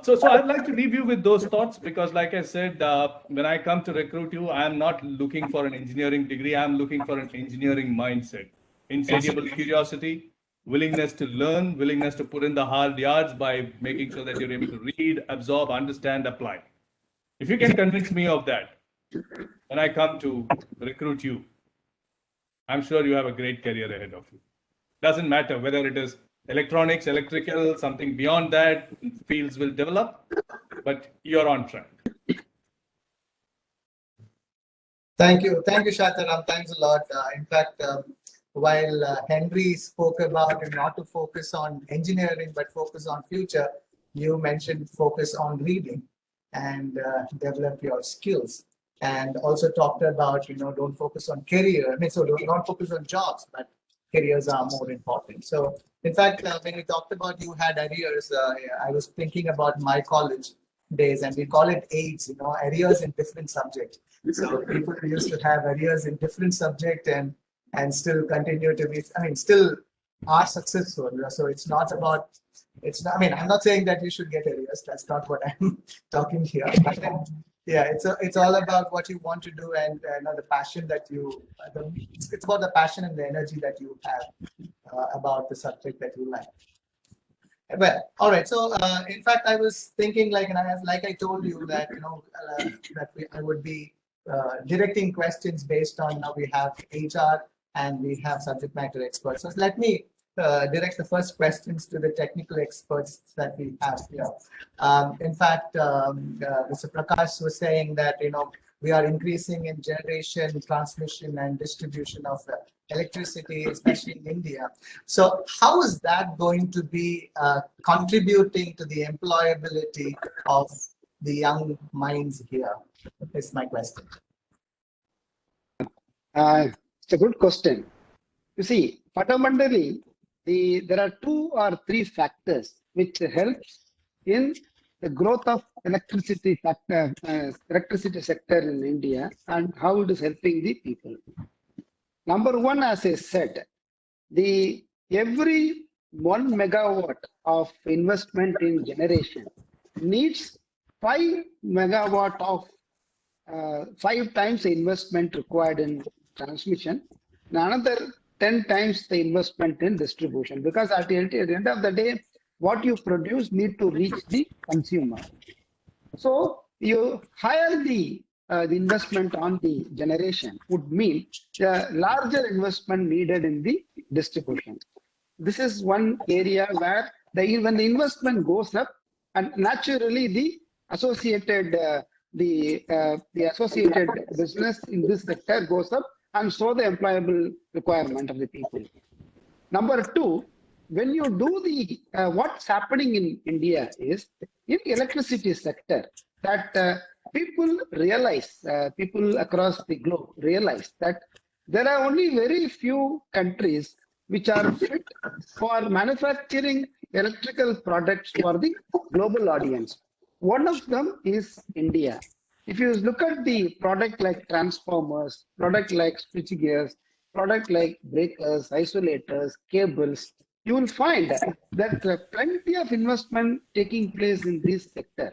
So I'd like to leave you with those thoughts because, like I said, when I come to recruit you, I am not looking for an engineering degree. I am looking for an engineering mindset, insatiable curiosity, willingness to learn, willingness to put in the hard yards by making sure that you're able to read, absorb, understand, apply. If you can convince me of that, when I come to recruit you, I'm sure you have a great career ahead of you. Doesn't matter whether it is electronics, electrical, something beyond that, fields will develop, but you're on track. Thank you, Shataram. Thanks a lot. In fact, while Henry spoke about not to focus on engineering but focus on future, you mentioned focus on reading and develop your skills, and also talked about don't focus on career. I mean, so don't focus on jobs, but careers are more important. So, in fact, when we talked about you had arrears, I was thinking about my college days, and we call it AIDS. Arrears in different subjects. So people used to have arrears in different subjects and still continue to be, still are successful. So it's not about, I'm not saying that you should get arrears. That's not what I'm talking here. But then, yeah, it's all about what you want to do and the passion that it's about the passion and the energy that you have about the subject that you like. Well, all right. So, in fact, I was thinking and I told you that I would be directing questions based on now we have HR and we have subject matter experts. So let me direct the first questions to the technical experts that we have here. In fact, Mr. Prakash was saying that we are increasing in generation, transmission, and distribution of electricity, especially in India. So how is that going to be contributing to the employability of the young minds here? Is my question. It's a good question. You see, fundamentally, there are 2 or 3 factors which helps in the growth of electricity sector in India and how it is helping the people. Number 1, as I said, every 1 megawatt of investment in generation needs 5 megawatt of 5 times the investment required in transmission, and another 10 times the investment in distribution, because at the end of the day, what you produce need to reach the consumer. So you higher the investment on the generation would mean the larger investment needed in the distribution. This is one area where when the investment goes up, and naturally the associated associated business in this sector goes up, and so the employable requirement of the people. Number 2, when you do what's happening in India is in electricity sector that people across the globe realize that there are only very few countries which are fit for manufacturing electrical products for the global audience. One of them is India. If you look at the product like transformers, product like switchgears, product like breakers, isolators, cables, you will find that plenty of investment taking place in this sector.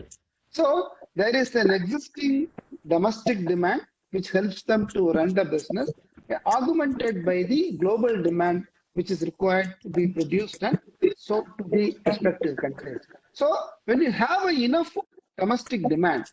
So there is an existing domestic demand which helps them to run the business, augmented by the global demand which is required to be produced and sold to the respective countries. So when you have enough domestic demand,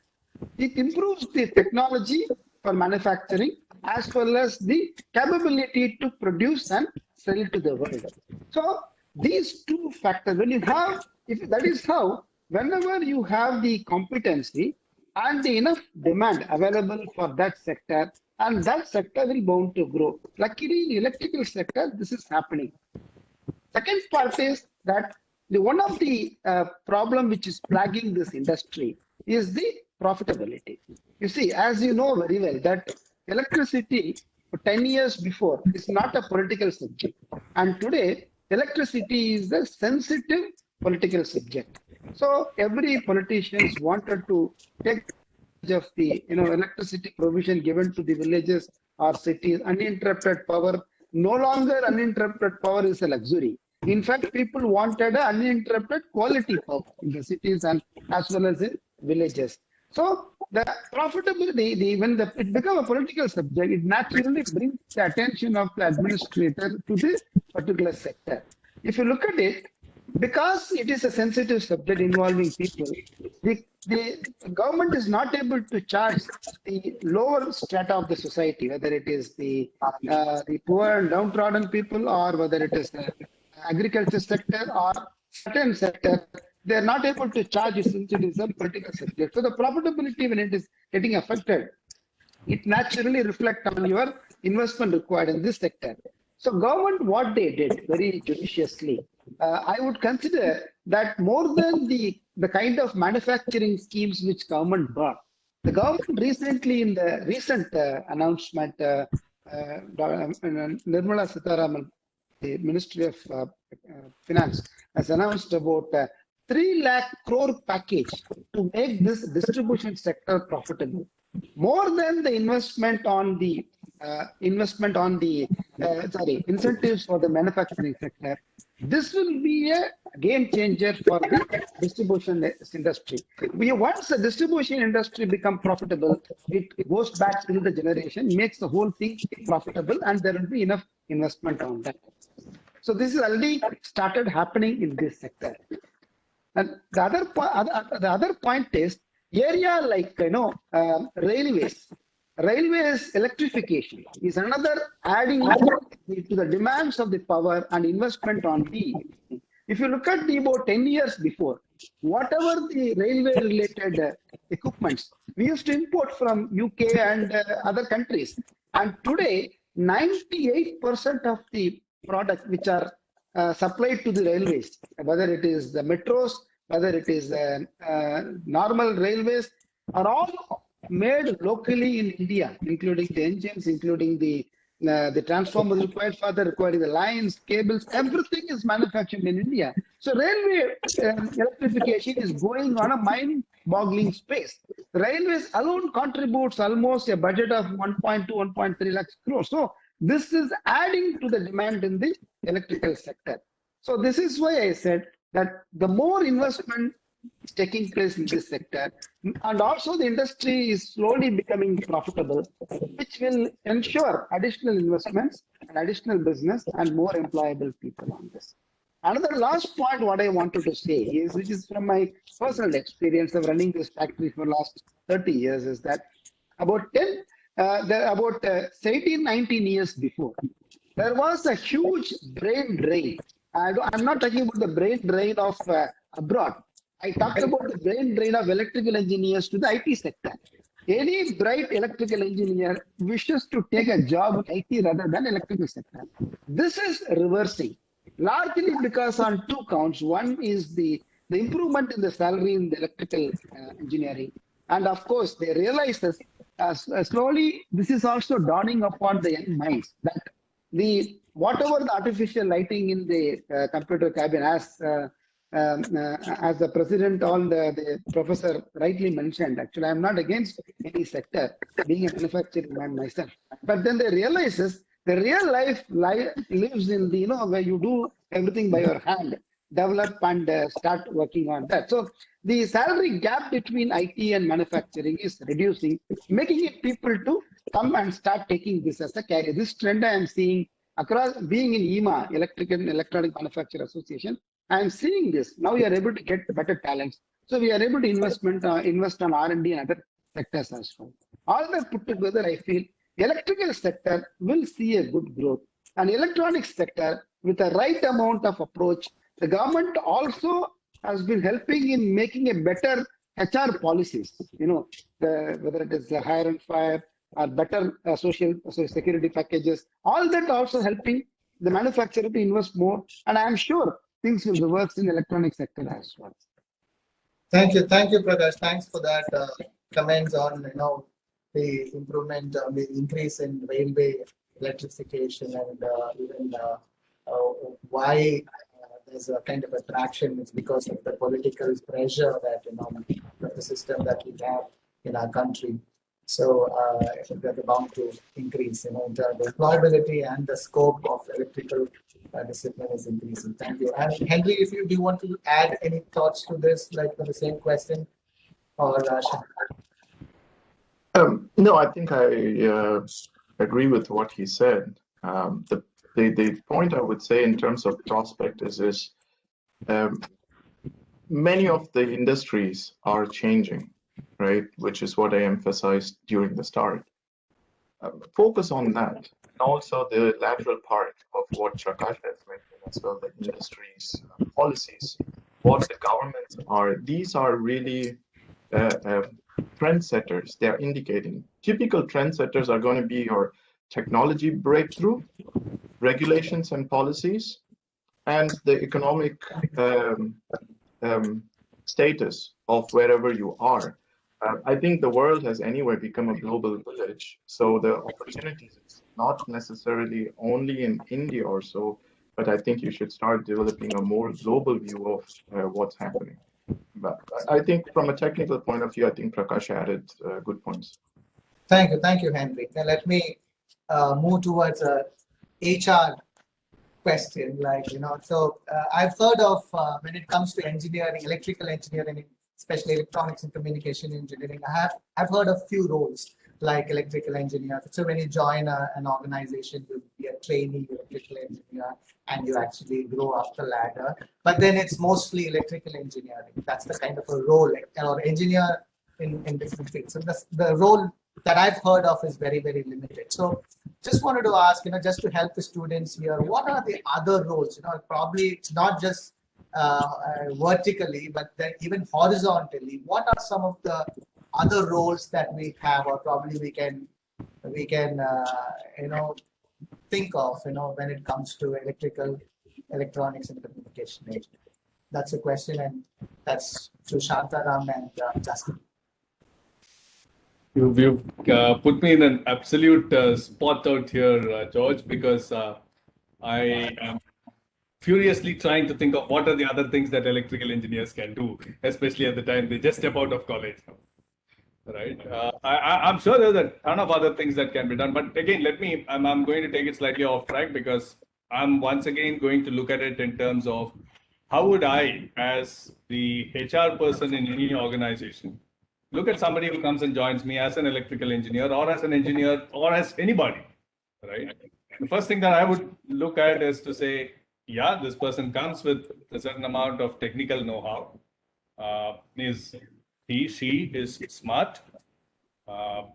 it improves the technology for manufacturing as well as the capability to produce and sell to the world. So these 2 factors, when you have, that is how, whenever you have the competency and the enough demand available for that sector, and that sector will bound to grow. Luckily, in the electrical sector, this is happening. Second part is that one of the problem which is plaguing this industry is the profitability. You see, as you know very well, that electricity 10 years before is not a political subject, and today electricity is a sensitive political subject. So every politician wanted to take of the electricity provision given to the villages or cities. Uninterrupted power, no longer uninterrupted power is a luxury. In fact, people wanted an uninterrupted quality power in the cities and as well as in villages. So the profitability, when it becomes a political subject, it naturally brings the attention of the administrator to this particular sector. If you look at it, because it is a sensitive subject involving people, the government is not able to charge the lower strata of the society, whether it is the poor and downtrodden people, or whether it is the agriculture sector or certain sector. They are not able to charge since it is a political subject. So the profitability, when it is getting affected, it naturally reflects on your investment required in this sector. So government, what they did very judiciously, I would consider that more than the kind of manufacturing schemes which government brought, the government recently in the recent announcement, Nirmala Sitharaman, the Ministry of Finance, has announced about 3 lakh crore package to make this distribution sector profitable, more than the investment on the incentives for the manufacturing sector. This will be a game changer for the distribution industry. Once the distribution industry become profitable, it goes back to the generation, makes the whole thing profitable, and there will be enough investment on that. So this is already started happening in this sector. And the other point is area like railways. Railways electrification is another adding to the demands of the power and investment on the. If you look at the about 10 years before, whatever the railway related equipments we used to import from UK and other countries, and today 98% of the product which are supplied to the railways, whether it is the metros, whether it is normal railways, are all made locally in India, including the engines, including the transformers required for requiring the lines, cables, everything is manufactured in India. So railway electrification is going on a mind-boggling space. Railways alone contributes almost a budget of 1.2, 1.3 lakhs crores. So this is adding to the demand in the electrical sector. So this is why I said that the more investment is taking place in this sector, and also the industry is slowly becoming profitable, which will ensure additional investments and additional business and more employable people on this. Another last point what I wanted to say is, which is from my personal experience of running this factory for the last 30 years, is that about 18, 19 years before, there was a huge brain drain. I'm not talking about the brain drain of abroad. I talked about the brain drain of electrical engineers to the IT sector. Any bright electrical engineer wishes to take a job in IT rather than electrical sector. This is reversing, largely because on 2 counts. One is the improvement in the salary in the electrical engineering. And of course, they realize this slowly. This is also dawning upon the young minds that whatever the artificial lighting in the computer cabin, as the president the professor rightly mentioned, actually I'm not against any sector, being a manufacturing man myself, but then they realize the real life lives in the where you do everything by your hand, develop and start working on that. So the salary gap between IT and manufacturing is reducing, making it people to come and start taking this as a career. This trend I am seeing across, being in EMA, Electrical and Electronic Manufacturer Association, I am seeing this. Now we are able to get better talents. So we are able to invest on R&D and other sectors as well. All that put together, I feel electrical sector will see a good growth. And electronics sector, with the right amount of approach, the government also has been helping in making a better HR policies, whether it is the hire and fire or better social security packages, all that also helping the manufacturer to invest more. And I am sure things will reverse in the electronic sector as well. Thank you, Prakash. Thanks for that comments on the improvement, the increase in railway electrification, and even why there's a kind of attraction. It's because of the political pressure that the system that we have in our country. So they're bound to increase, in terms of employability, and the scope of electrical discipline is increasing. Thank you. And Henry, do you want to add any thoughts to this, like for the same question, or no, I think I agree with what he said. The the point I would say in terms of prospect is many of the industries are changing, right? Which is what I emphasized during the start. Focus on that. And also the lateral part of what Prakash has mentioned as well, the industries, policies, what the governments are. These are really trendsetters. They're indicating. Typical trendsetters are going to be your technology breakthrough, regulations and policies, and the economic status of wherever you are. I think the world has anyway become a global village. So the opportunities, it's not necessarily only in India or so, but I think you should start developing a more global view of what's happening. But I think from a technical point of view, I think Prakash added good points. Thank you, Henry. Now let me move towards a HR question. So I've heard of when it comes to engineering, electrical engineering, especially electronics and communication engineering. I've heard of few roles like electrical engineer. So when you join an organization, you'll be a trainee electrical engineer, and you actually grow up the ladder. But then it's mostly electrical engineering. That's the kind of a role, or engineer in different fields. So the role that I've heard of is very, very limited. So just wanted to ask, just to help the students here, what are the other roles? Probably it's not just vertically, but then even horizontally. What are some of the other roles that we have, or probably we can think of, when it comes to electrical, electronics, and communication engineering? That's a question, and that's to Shantaram and Justin. You've put me in an absolute spot out here, George, because I am furiously trying to think of what are the other things that electrical engineers can do, especially at the time they just step out of college. Right? I'm sure there's a ton of other things that can be done, but again, I'm going to take it slightly off track, because I'm once again going to look at it in terms of how would I, as the HR person in any organization, look at somebody who comes and joins me as an electrical engineer, or as an engineer, or as anybody, right? The first thing that I would look at is to say, yeah, this person comes with a certain amount of technical know-how. She is smart,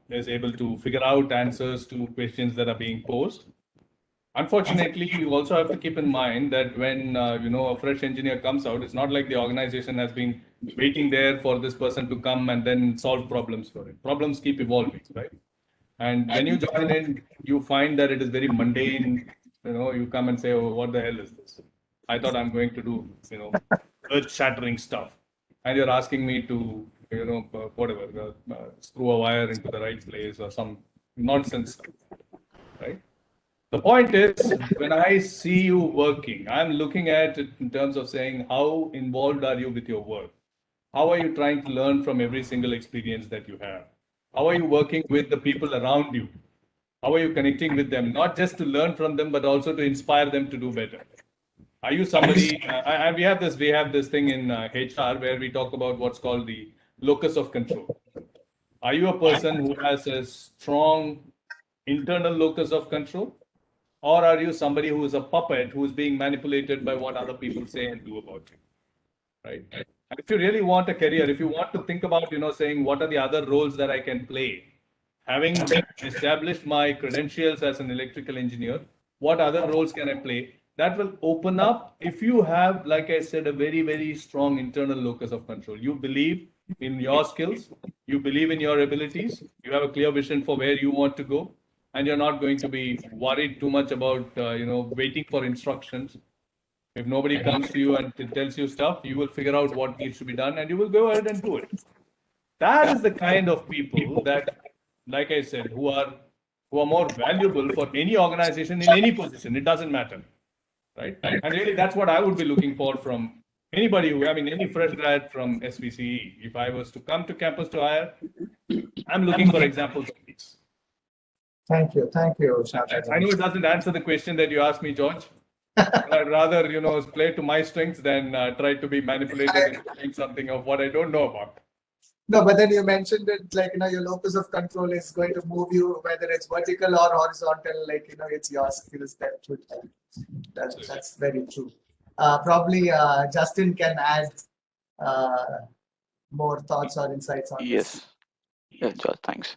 is able to figure out answers to questions that are being posed. Unfortunately, you also have to keep in mind that when a fresh engineer comes out, it's not like the organization has been waiting there for this person to come and then solve problems for it. Problems keep evolving, right? And when you join in, you find that it is very mundane. You come and say, "Oh, what the hell is this? I thought I'm going to do, earth-shattering stuff, and you're asking me to, screw a wire into the right place or some nonsense stuff, right?" The point is, when I see you working, I'm looking at it in terms of saying, how involved are you with your work? How are you trying to learn from every single experience that you have? How are you working with the people around you? How are you connecting with them? Not just to learn from them, but also to inspire them to do better. Are you somebody, we have this thing in HR where we talk about what's called the Locus of Control. Are you a person who has a strong internal locus of control? Or are you somebody who is a puppet who is being manipulated by what other people say and do about you, right? And if you really want a career, if you want to think about, saying what are the other roles that I can play, having established my credentials as an electrical engineer, what other roles can I play? That will open up if you have, like I said, a very, very strong internal locus of control. You believe in your skills, you believe in your abilities, you have a clear vision for where you want to go, and you're not going to be worried too much about, waiting for instructions. If nobody comes to you and tells you stuff, you will figure out what needs to be done and you will go ahead and do it. That is the kind of people that, like I said, who are more valuable for any organization in any position. It doesn't matter, right? And really, that's what I would be looking for from anybody any fresh grad from SVCE. If I was to come to campus to hire, I'm looking for examples of these. Thank you, Shantaram. I know it doesn't answer the question that you asked me, George. I'd rather, play to my strengths than try to be manipulated into doing something of what I don't know about. No, but then you mentioned it like, your locus of control is going to move you, whether it's vertical or horizontal, like, it's your skills that would, that's very true. Probably Justin can add more thoughts or insights on this. Yes. Yeah, George, thanks.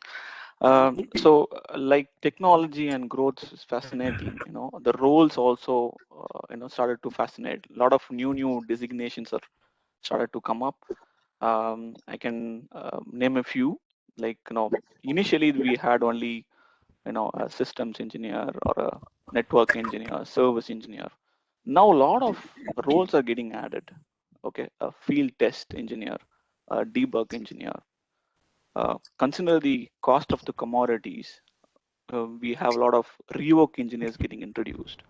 Like technology and growth is fascinating. The roles also, started to fascinate. A lot of new designations are started to come up. I can name a few. Like, initially we had only, a systems engineer or a network engineer, service engineer. Now a lot of roles are getting added. Okay, a field test engineer, a debug engineer. Consider the cost of the commodities. We have a lot of rework engineers getting introduced,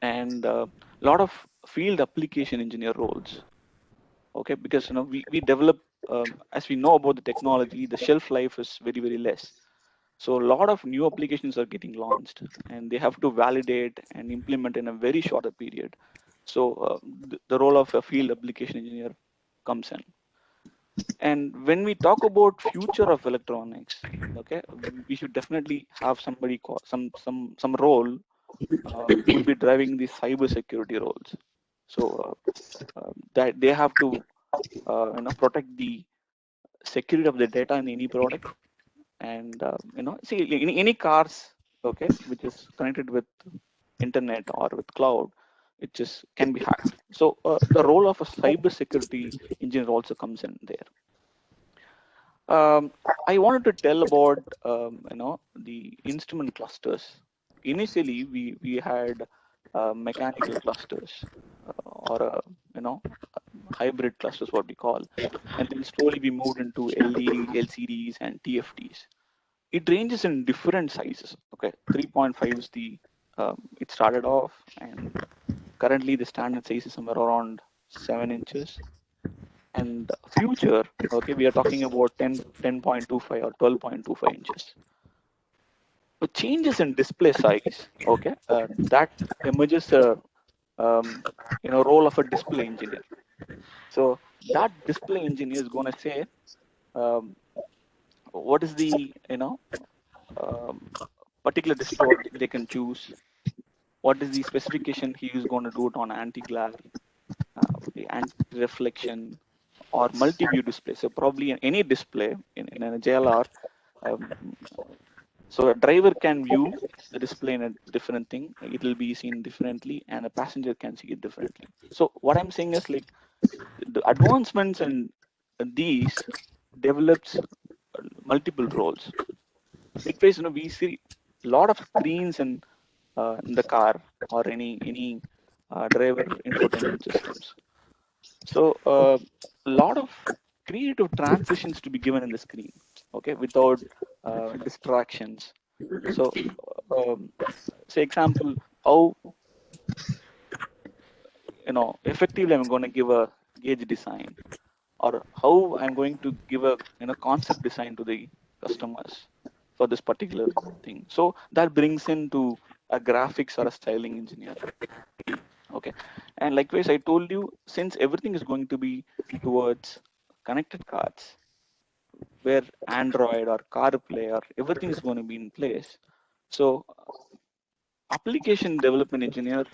and a lot of field application engineer roles. Okay, because we develop, as we know about the technology, the shelf life is very less. So a lot of new applications are getting launched, and they have to validate and implement in a very shorter period. So the role of a field application engineer comes in. And when we talk about future of electronics, okay, we should definitely have somebody some role who will be driving the cyber security roles. So that they have to protect the security of the data in any product. And see, any cars, okay, which is connected with internet or with cloud, it just can be hacked. So the role of a cyber security engineer also comes in there. I wanted to tell about the instrument clusters. Initially, we had mechanical clusters, or hybrid clusters, what we call, and then slowly we moved into LED, LCDs, and TFTs. It ranges in different sizes. Okay, 3.5 is the it started off, and currently the standard size is somewhere around 7 inches. And future, okay, we are talking about 10.25 or 12.25 inches. The changes in display size, okay, that emerges a role of a display engineer. So that display engineer is going to say, um, what is the um, particular display what they can choose, what is the specification he is going to do it on anti-glare, the anti-reflection, or multi-view display. So probably in any display in a JLR, um, so a driver can view the display in a different thing. It will be seen differently, and a passenger can see it differently. So what I'm saying is, like, the advancements in these develops multiple roles. Likewise, we see a lot of screens in the car or any driver infotainment systems. So a lot of creative transitions to be given in the screen, okay, without distractions. So, say example, how effectively I'm going to give a gauge design, or how I'm going to give a concept design to the customers for this particular thing. So that brings into a graphics or a styling engineer. Okay, and likewise, I told you, since everything is going to be towards connected cars, where Android or CarPlay or everything is going to be in place. So application development engineer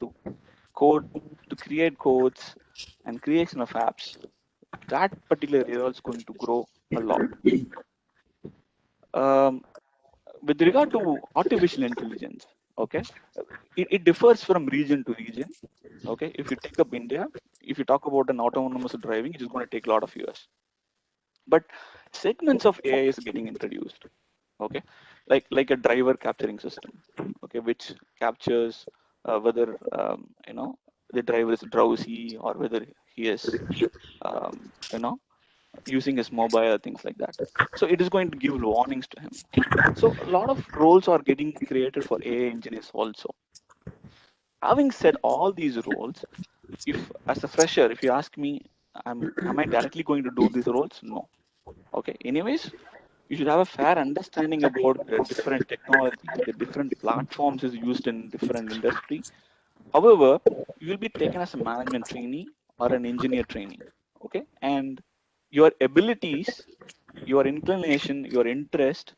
to code, to create codes and creation of apps, that particular area is going to grow a lot. Um, with regard to artificial intelligence, okay, it differs from region to region. Okay, if you take up India, if you talk about an autonomous driving, it is going to take a lot of years. But segments of AI is getting introduced. Okay, like a driver capturing system. Okay, which captures whether the driver is drowsy, or whether he is um, you know using his mobile, things like that. So it is going to give warnings to him. So a lot of roles are getting created for AI engineers also. Having said all these roles, if as a fresher, if you ask me, am I directly going to do these roles? No. Okay. Anyways, you should have a fair understanding about the different technology, the different platforms is used in different industry. However, you will be taken as a management trainee or an engineer trainee. Okay. And your abilities, your inclination, your interest,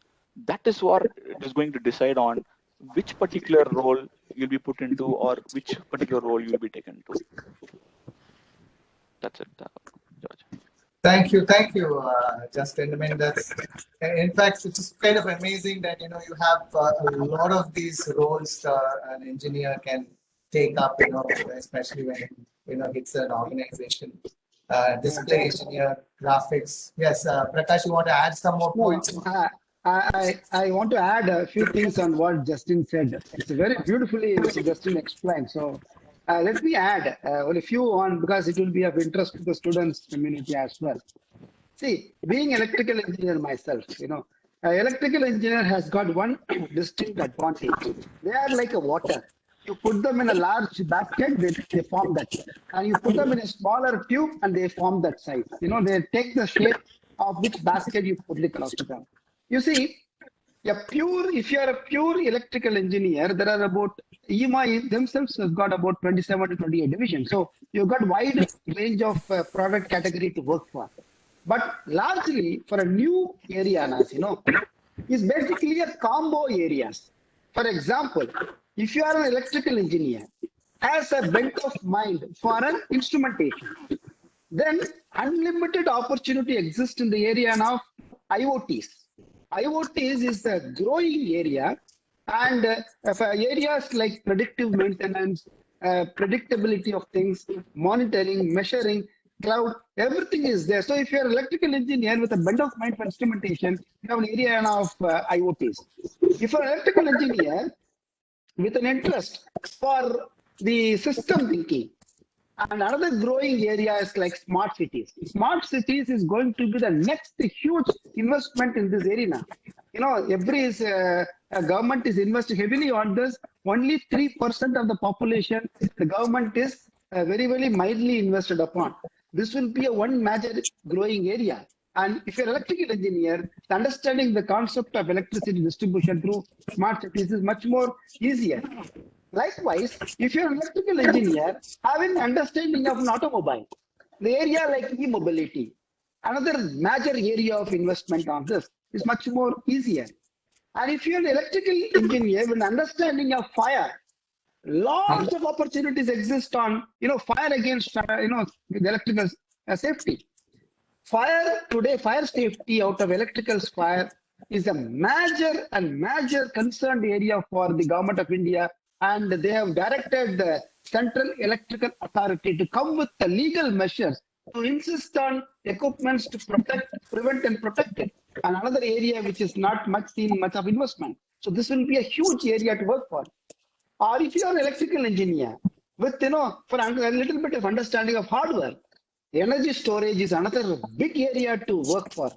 that is what it is going to decide on which particular role you'll be put into or which particular role you'll be taken to. That's it, George. Thank you, Justin. I mean, that's in fact, it's kind of amazing that you have a lot of these roles an engineer can take up. Especially when it's an organization. Display engineer, graphics. Yes, Prakash, you want to add some more No, points? I want to add a few things on what Justin said. It's very beautifully Mr. Justin explained. So let me add a few on because it will be of interest to the students community as well. See, being electrical engineer myself, electrical engineer has got one distinct advantage. They are like a water. You put them in a large basket, they form that. And you put them in a smaller tube and they form that size. They take the shape of which basket you put across to them. You see, if you are a pure electrical engineer, there are about EMI themselves has got about 27 to 28 divisions. So you've got wide range of product category to work for. But largely for a new area, as is basically a combo areas. For example, if you are an electrical engineer, has a bent of mind for an instrumentation, then unlimited opportunity exists in the area of IoTs. IoTs is a growing area, and areas like predictive maintenance, predictability of things, monitoring, measuring, cloud, everything is there. So if you're an electrical engineer with a bent of mind for instrumentation, you have an area of IoTs. If you're an electrical engineer with an interest for the system thinking, and another growing area is like smart cities. Smart cities is going to be the next huge investment in this arena. Every government is investing heavily on this. Only 3% of the population, the government is very, very mildly invested upon. This will be a one major growing area. And if you're an electrical engineer, understanding the concept of electricity distribution through smart cities is much more easier. Likewise, if you're an electrical engineer, having understanding of an automobile, the area like e-mobility, another major area of investment on this is much more easier. And if you're an electrical engineer with understanding of fire, lots of opportunities exist on, fire against, with electrical safety. Fire safety out of electrical fire is a major concerned area for the government of India, and they have directed the Central Electrical Authority to come with the legal measures to insist on equipments to prevent and protect it. And another area which is not much of investment. So this will be a huge area to work for. Or if you are an electrical engineer with, for a little bit of understanding of hardware, energy storage is another big area to work for.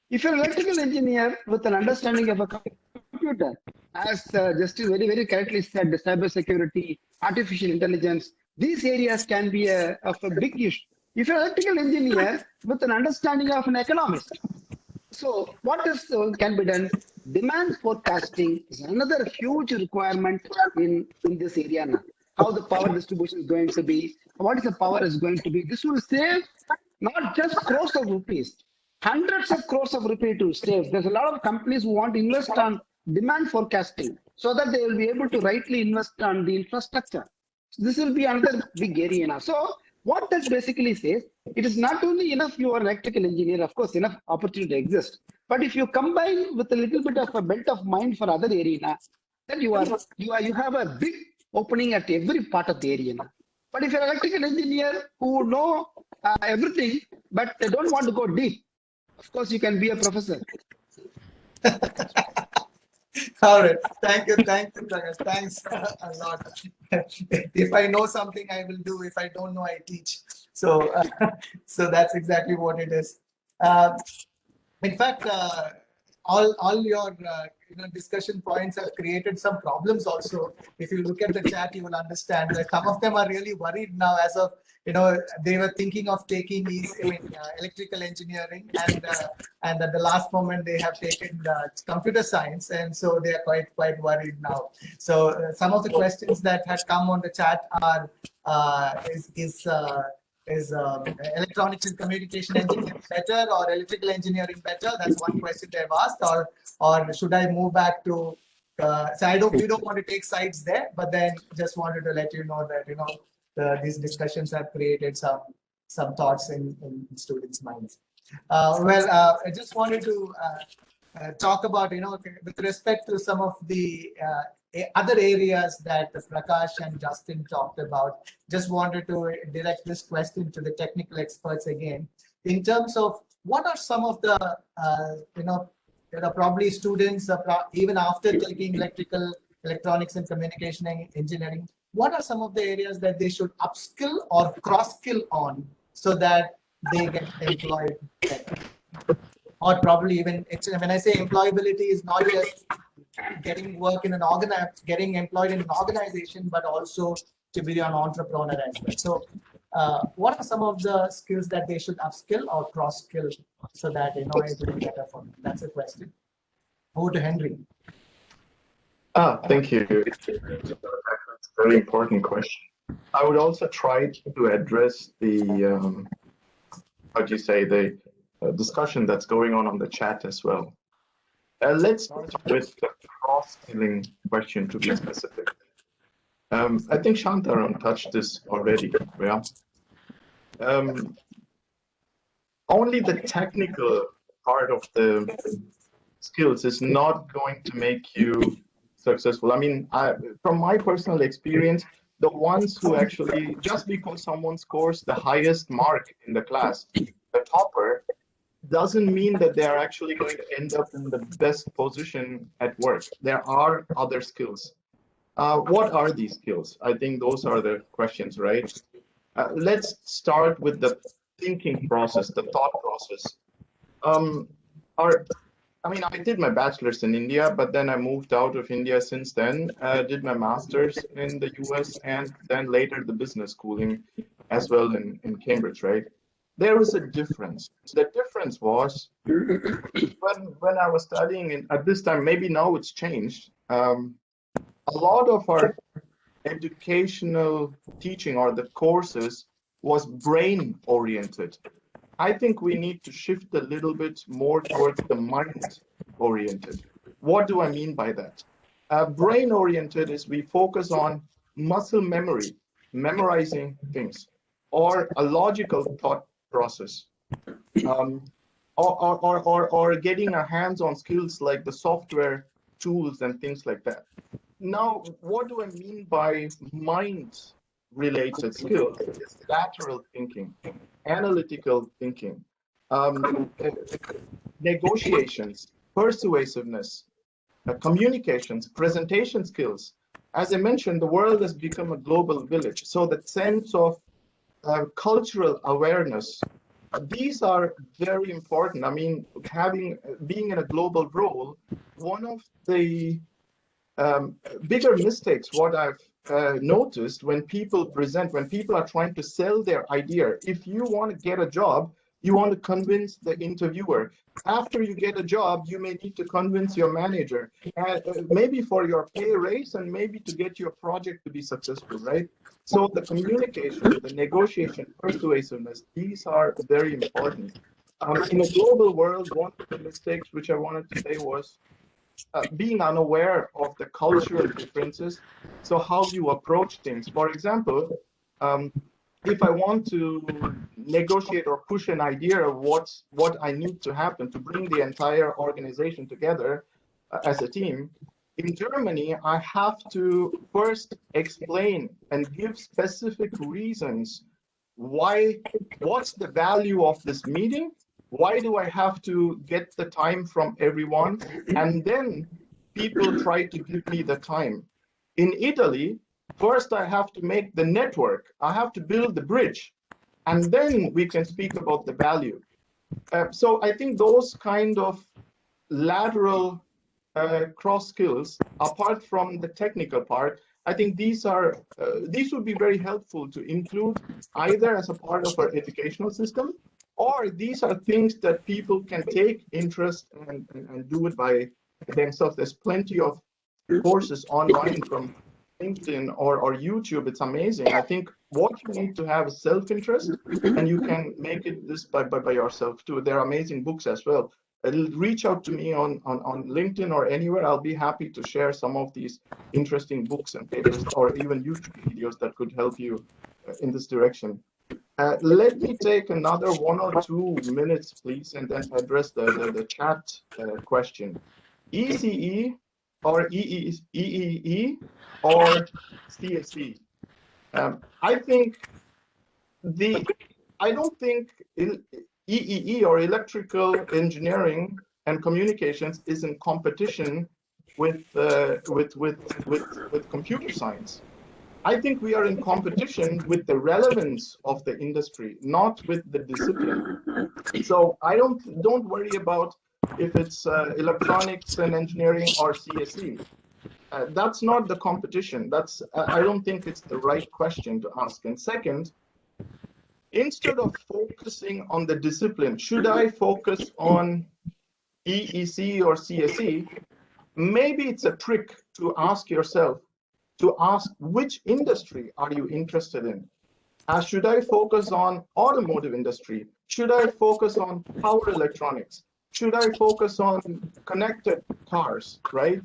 If you're an electrical engineer with an understanding of a computer, as Justice very, very correctly said, the cybersecurity, artificial intelligence, these areas can be of a big issue. If you're an electrical engineer with an understanding of an economist, so what can be done? Demand forecasting is another huge requirement in this area now. How the power distribution is going to be, what is the power is going to be. This will save not just crores of rupees, hundreds of crores of rupees to save. There's a lot of companies who want to invest on demand forecasting so that they will be able to rightly invest on the infrastructure. So this will be another big area now. So what that basically says, it is not only enough you are an electrical engineer, of course, enough opportunity exists. But if you combine with a little bit of a belt of mind for other arena, then you have a big opening at every part of the area now. But if you're an electrical engineer who know everything, but they don't want to go deep, of course, you can be a professor. All right. Thank you, Prakash. Thanks a lot. If I know something, I will do. If I don't know, I teach. So, so that's exactly what it is. In fact, all your discussion points have created some problems also. If you look at the chat, you will understand that some of them are really worried now as of they were thinking of taking electrical engineering, and at the last moment they have taken computer science, and so they are quite worried now. So some of the questions that had come on the chat are electronics and communication engineering better or electrical engineering better? That's one question they've asked. Or should I move back to? So we don't want to take sides there, but then just wanted to let you know that these discussions have created some thoughts in students' minds. I just wanted to talk about with respect to some of the other areas that Prakash and Justin talked about. Just wanted to direct this question to the technical experts again, in terms of what are some of the probably students even after taking electronics and communication engineering, what are some of the areas that they should upskill or cross-skill on so that they get employed better? Or probably even, when I say employability, is not just getting work in getting employed in an organization, but also to be an entrepreneur as well. So what are some of the skills that they should upskill or cross-skill so that it will be better for them? That's a question. Over to Henry. Thank you. That's a very important question. I would also try to address the, the discussion that's going on the chat as well. Let's start with the cross-skilling question, to be specific. I think Shantaram touched this already. Yeah. Only the technical part of the skills is not going to make you successful. I mean, from my personal experience, the ones who actually, just because someone scores the highest mark in the class, the topper, doesn't mean that they are actually going to end up in the best position at work. There are other skills. What are these skills? I think those are the questions, right? Let's start with the thinking process, the thought process. I did my bachelor's in India, but then I moved out of India since then, did my master's in the US, and then later the business schooling as well in Cambridge, right? There was a difference. The difference was when I was studying at this time, maybe now it's changed. A lot of our educational teaching or the courses was brain oriented. I think we need to shift a little bit more towards the mind oriented. What do I mean by that? Brain oriented is we focus on muscle memory, memorizing things, or a logical thought process, or getting our hands on skills like the software tools and things like that. Now, what do I mean by mind-related skills? It's lateral thinking, analytical thinking, negotiations, persuasiveness, communications, presentation skills. As I mentioned, the world has become a global village. So the sense of cultural awareness, these are very important. I mean, being in a global role, one of the bigger mistakes, what I've noticed when people are trying to sell their idea, if you want to get a job, you want to convince the interviewer. After you get a job, you may need to convince your manager, maybe for your pay raise and maybe to get your project to be successful, right? So the communication, the negotiation, persuasiveness, these are very important. In a global world, one of the mistakes which I wanted to say was being unaware of the cultural differences. So how you approach things. For example, if I want to negotiate or push an idea of what I need to happen to bring the entire organization together as a team, in Germany, I have to first explain and give specific reasons what's the value of this meeting. Why do I have to get the time from everyone? And then people try to give me the time. In Italy, first I have to make the network. I have to build the bridge. And then we can speak about the value. So I think those kind of lateral cross skills, apart from the technical part, I think these would be very helpful to include either as a part of our educational system, or these are things that people can take interest and do it by themselves. There's plenty of courses online from LinkedIn or YouTube. It's amazing. I think what you need to have is self-interest, and you can make it this by yourself too. There are amazing books as well. Reach out to me on LinkedIn or anywhere. I'll be happy to share some of these interesting books and papers, or even YouTube videos that could help you in this direction. Let me take another 1 or 2 minutes, please, and then address the chat question. ECE or EEE or CSE? I don't think EEE or electrical engineering and communications is in competition with computer science. I think we are in competition with the relevance of the industry, not with the discipline. So I don't worry about if it's electronics and engineering or CSE. That's not the competition. I don't think it's the right question to ask. And second, instead of focusing on the discipline, should I focus on EEC or CSE? Maybe it's a trick to ask yourself, to ask which industry are you interested in? Should I focus on automotive industry? Should I focus on power electronics? Should I focus on connected cars, right?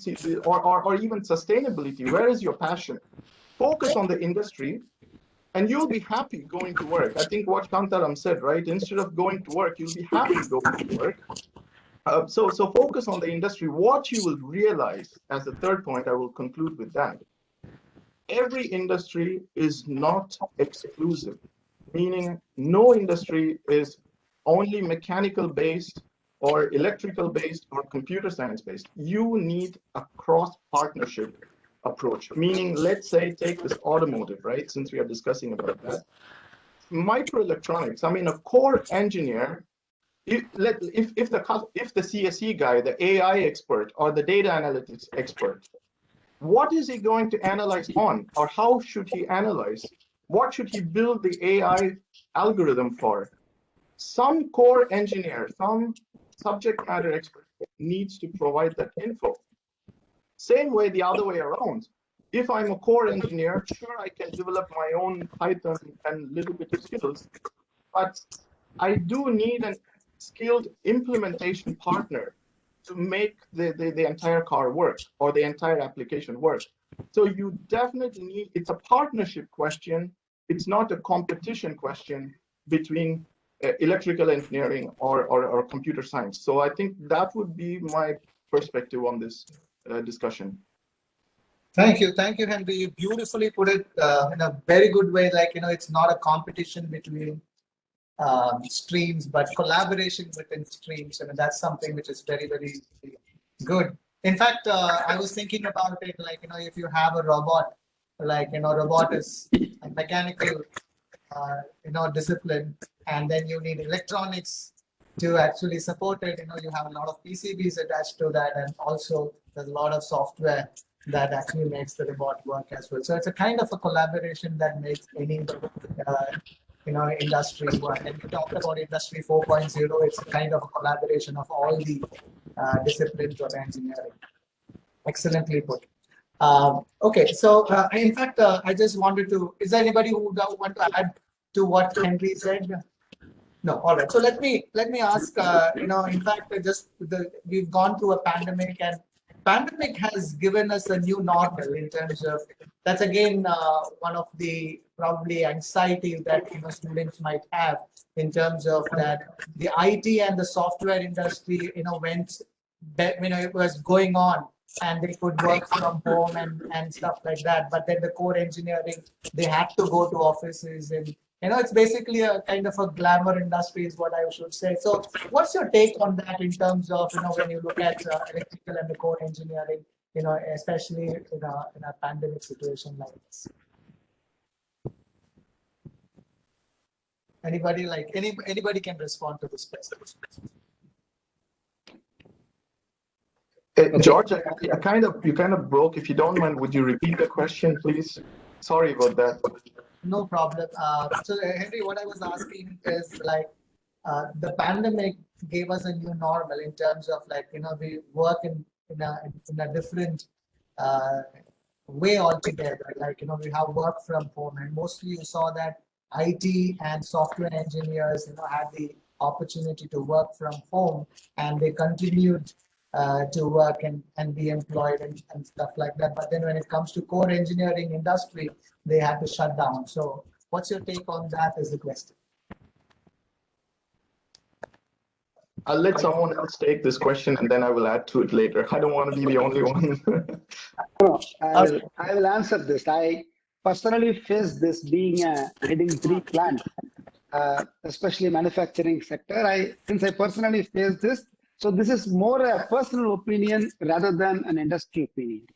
Or even sustainability? Where is your passion? Focus on the industry, and you'll be happy going to work. I think what Kantaram said, right? Instead of going to work, you'll be happy going to work. So focus on the industry. What you will realize, as the third point, I will conclude with that. Every industry is not exclusive, meaning no industry is only mechanical based or electrical based or computer science based. You need a cross partnership approach, meaning, let's say, take this automotive, right? Since we are discussing about that. Microelectronics, I mean, a core engineer, if the CSE guy, the AI expert or the data analytics expert, what is he going to analyze on, or how should he analyze? What should he build the AI algorithm for? Some core engineer, some subject matter expert needs to provide that info. Same way, the other way around. If I'm a core engineer, sure, I can develop my own Python and little bit of skills, but I do need a skilled implementation partner to make the entire car work or the entire application work. So you definitely need, it's a partnership question. It's not a competition question between electrical engineering or computer science. So I think that would be my perspective on this discussion. Thank you, Henry. You beautifully put it in a very good way. Like, it's not a competition between streams, but collaboration within streams. I mean, that's something which is very, very good. In fact, I was thinking about it, like, if you have a robot, like, robot is a mechanical, discipline, and then you need electronics to actually support it. You have a lot of PCBs attached to that, and also there's a lot of software that actually makes the robot work as well. So it's a kind of a collaboration that makes any industry work. And we talked about industry 4.0. It's a kind of a collaboration of all the disciplines of engineering. Excellently put. Okay, so in fact, I just wanted to, is there anybody who would want to add to what Henry said? No, all right. So let me ask, in fact, we've gone through a pandemic, and pandemic has given us a new normal in terms of, that's again one of the probably anxieties that students might have in terms of that the IT and the software industry went, it was going on and they could work from home and stuff like that, but then the core engineering, they had to go to offices, and it's basically a kind of a glamour industry is what I should say. So what's your take on that in terms of, when you look at electrical and the core engineering, especially in a pandemic situation like this? Anybody can respond to this question. George, you kind of broke. If you don't mind, would you repeat the question, please? Sorry about that. No problem. So Henry, what I was asking is like the pandemic gave us a new normal in terms of like we work in a different way altogether. Like, we have work from home, and mostly you saw that IT and software engineers, had the opportunity to work from home, and they continued to work and be employed and stuff like that. But then when it comes to core engineering industry, they had to shut down. So what's your take on that is the question. I'll let someone else take this question and then I will add to it later. I don't want to be the only one. No, I will answer this. I personally face this being heading 3 plant, especially manufacturing sector. Since I personally face this, so this is more a personal opinion rather than an industry opinion.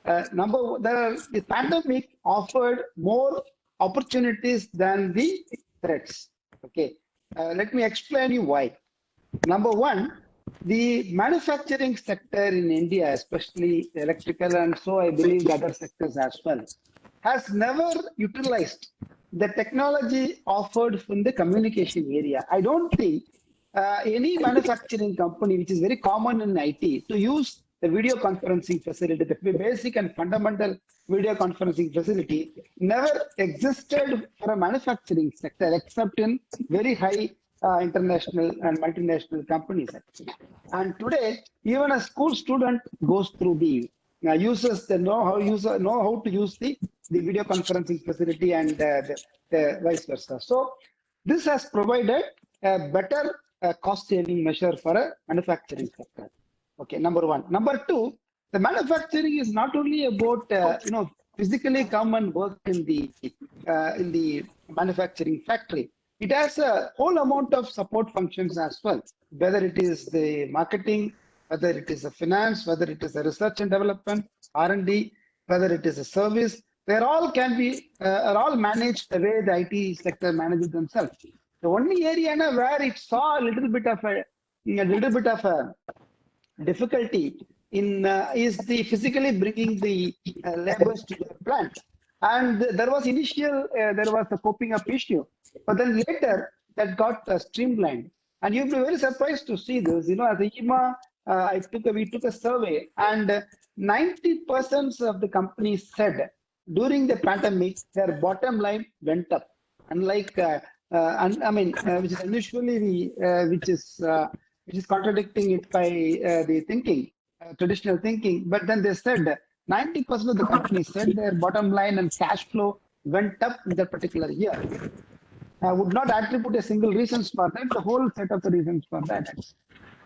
The pandemic offered more opportunities than the threats. Okay, let me explain you why. Number one, the manufacturing sector in India, especially electrical, and so I believe the other sectors as well, has never utilized the technology offered from the communication area. I don't think any manufacturing company, which is very common in IT, to use the video conferencing facility, the basic and fundamental video conferencing facility, never existed for a manufacturing sector except in very high international and multinational companies. And today, even a school student goes through the users, they know how to use the video conferencing facility and the vice versa. So this has provided a better cost saving measure for a manufacturing sector. Okay, number one. Number two, the manufacturing is not only about physically come and work in the manufacturing factory. It has a whole amount of support functions as well, whether it is the marketing, whether it is a finance, whether it is a research and development, R&D, whether it is a service. They're all are all managed the way the IT sector manages themselves. The only area where it saw a little bit of a difficulty in is the physically bringing the labors to the plant. And there was a coping up issue, but then later that got streamlined. And you'll be very surprised to see this. As a EMA, we took a survey, and 90% of the companies said during the pandemic their bottom line went up. Unlike, which is unusually which is contradicting it by the thinking, traditional thinking. But then they said 90% of the companies said their bottom line and cash flow went up in that particular year. I would not attribute a single reasons for that, the whole set of the reasons for that.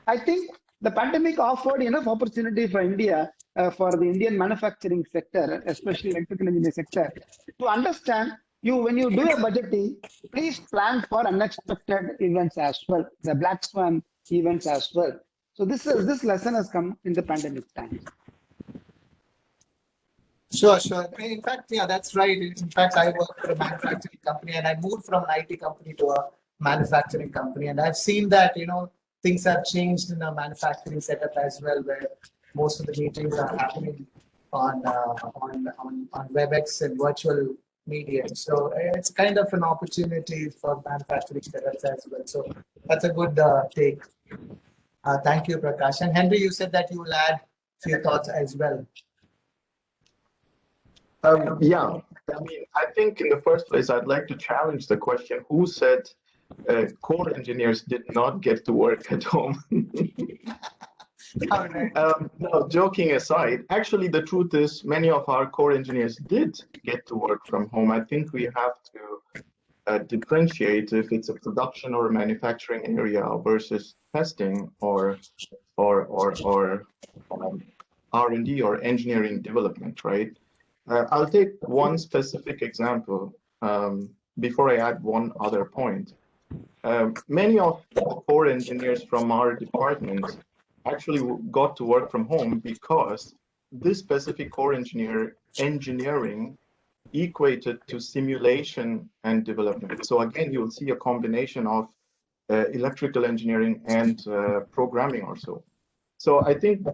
I think the pandemic offered enough opportunity for India, for the Indian manufacturing sector, especially electrical engineering sector, to understand when you do a budgeting, please plan for unexpected events as well, the black swan events as well. So this lesson has come in the pandemic times. Sure. In fact, yeah, that's right. In fact, I work for a manufacturing company, and I moved from an IT company to a manufacturing company, and I've seen that things have changed in a manufacturing setup as well, where most of the meetings are happening on WebEx and virtual media. So it's kind of an opportunity for manufacturing setups as well. So that's a good take. Thank you, Prakash. And Henry, you said that you will add a few thoughts as well. Yeah, I think in the first place, I'd like to challenge the question, who said core engineers did not get to work at home? No, joking aside, actually, the truth is many of our core engineers did get to work from home. I think we have to differentiate if it's a production or a manufacturing area versus testing or R&D or engineering development, right? I'll take one specific example before I add one other point. Many of the core engineers from our department actually got to work from home because this specific core engineering equated to simulation and development. So again, you'll see a combination of electrical engineering and programming or so. So I think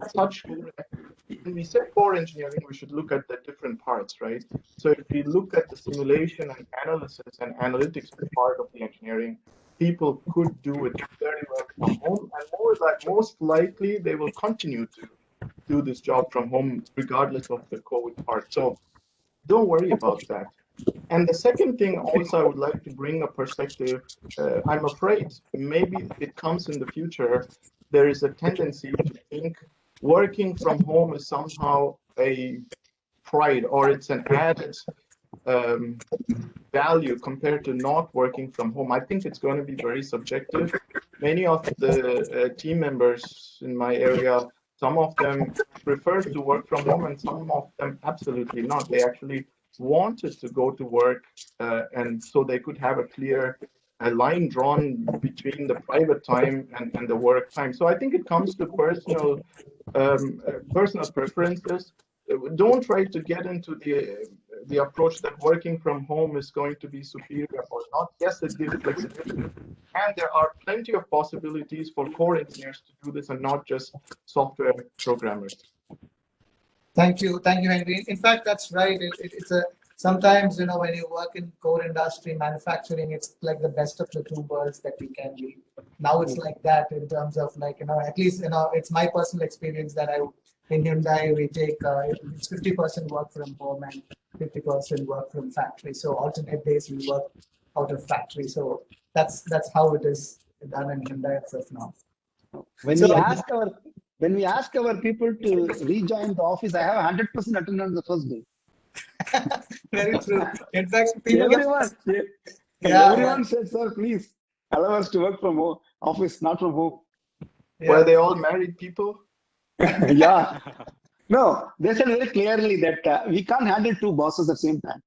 when we say core engineering, we should look at the different parts, right? So if we look at the simulation and analysis and analytics part of the engineering, people could do it very well from home, and most likely they will continue to do this job from home, regardless of the COVID part. So don't worry about that. And the second thing also, I would like to bring a perspective. I'm afraid maybe it comes in the future. There is a tendency to think working from home is somehow a pride, or it's an added um, value compared to not working from home. I think it's going to be very subjective. Many of the team members in my area, some of them prefer to work from home and some of them absolutely not. They actually wanted to go to work and so they could have a clear line drawn between the private time and the work time. So I think it comes to personal preferences. Don't try to get into the approach that working from home is going to be superior or not. Yes, it gives flexibility, and there are plenty of possibilities for core engineers to do this and not just software programmers. Thank you, Henry. In fact, that's right. It's a sometimes when you work in core industry manufacturing, it's like the best of the two worlds that you can be. Now it's like that in terms of at least it's my personal experience that in Hyundai we take it's 50% work from home and 50% work from factory. So alternate days we work out of factory. So that's how it is done in Hyundai as of now. When we ask our people to rejoin the office, I have 100% attendance the first day. Very true. In fact, everyone said, "Sir, please allow us to work from home, office, not from home." Were they all married people? Yeah. No, they said very clearly that we can't handle two bosses at the same time.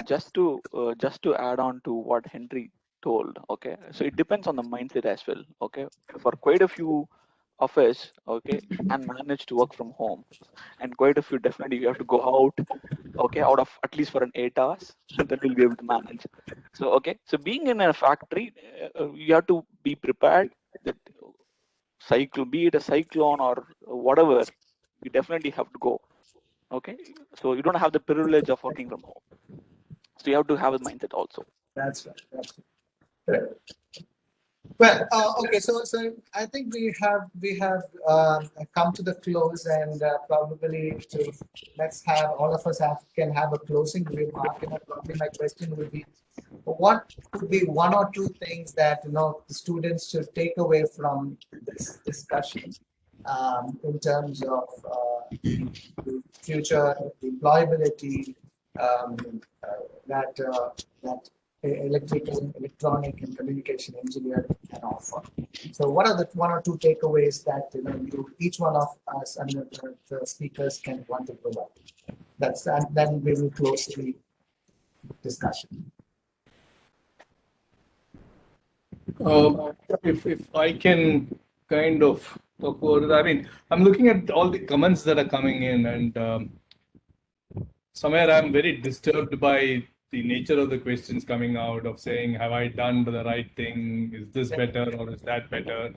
Just to add on to what Henry told, okay, so it depends on the mindset as well. Okay, for quite a few of us, okay, and manage to work from home, and quite a few definitely you have to go out, okay, out of at least for an 8 hours, then we'll be able to manage. So okay, so being in a factory, you have to be prepared that be it a cyclone or whatever, you definitely have to go. Okay, so you don't have the privilege of working from home, so you have to have a mindset also. That's right. Right. Well, okay. So I think we have come to the close, and probably let's have all of us can have a closing remark. Probably my question would be, what could be one or two things that the students should take away from this discussion in terms of the future employability that electrical, electronic, and communication engineering can offer. So, what are the one or two takeaways that each one of us and the speakers can want to provide? And then we will close the discussion. If I can kind of talk about it, I mean, I'm looking at all the comments that are coming in, and somewhere I'm very disturbed by the nature of the questions coming out of saying, have I done the right thing? Is this better or is that better?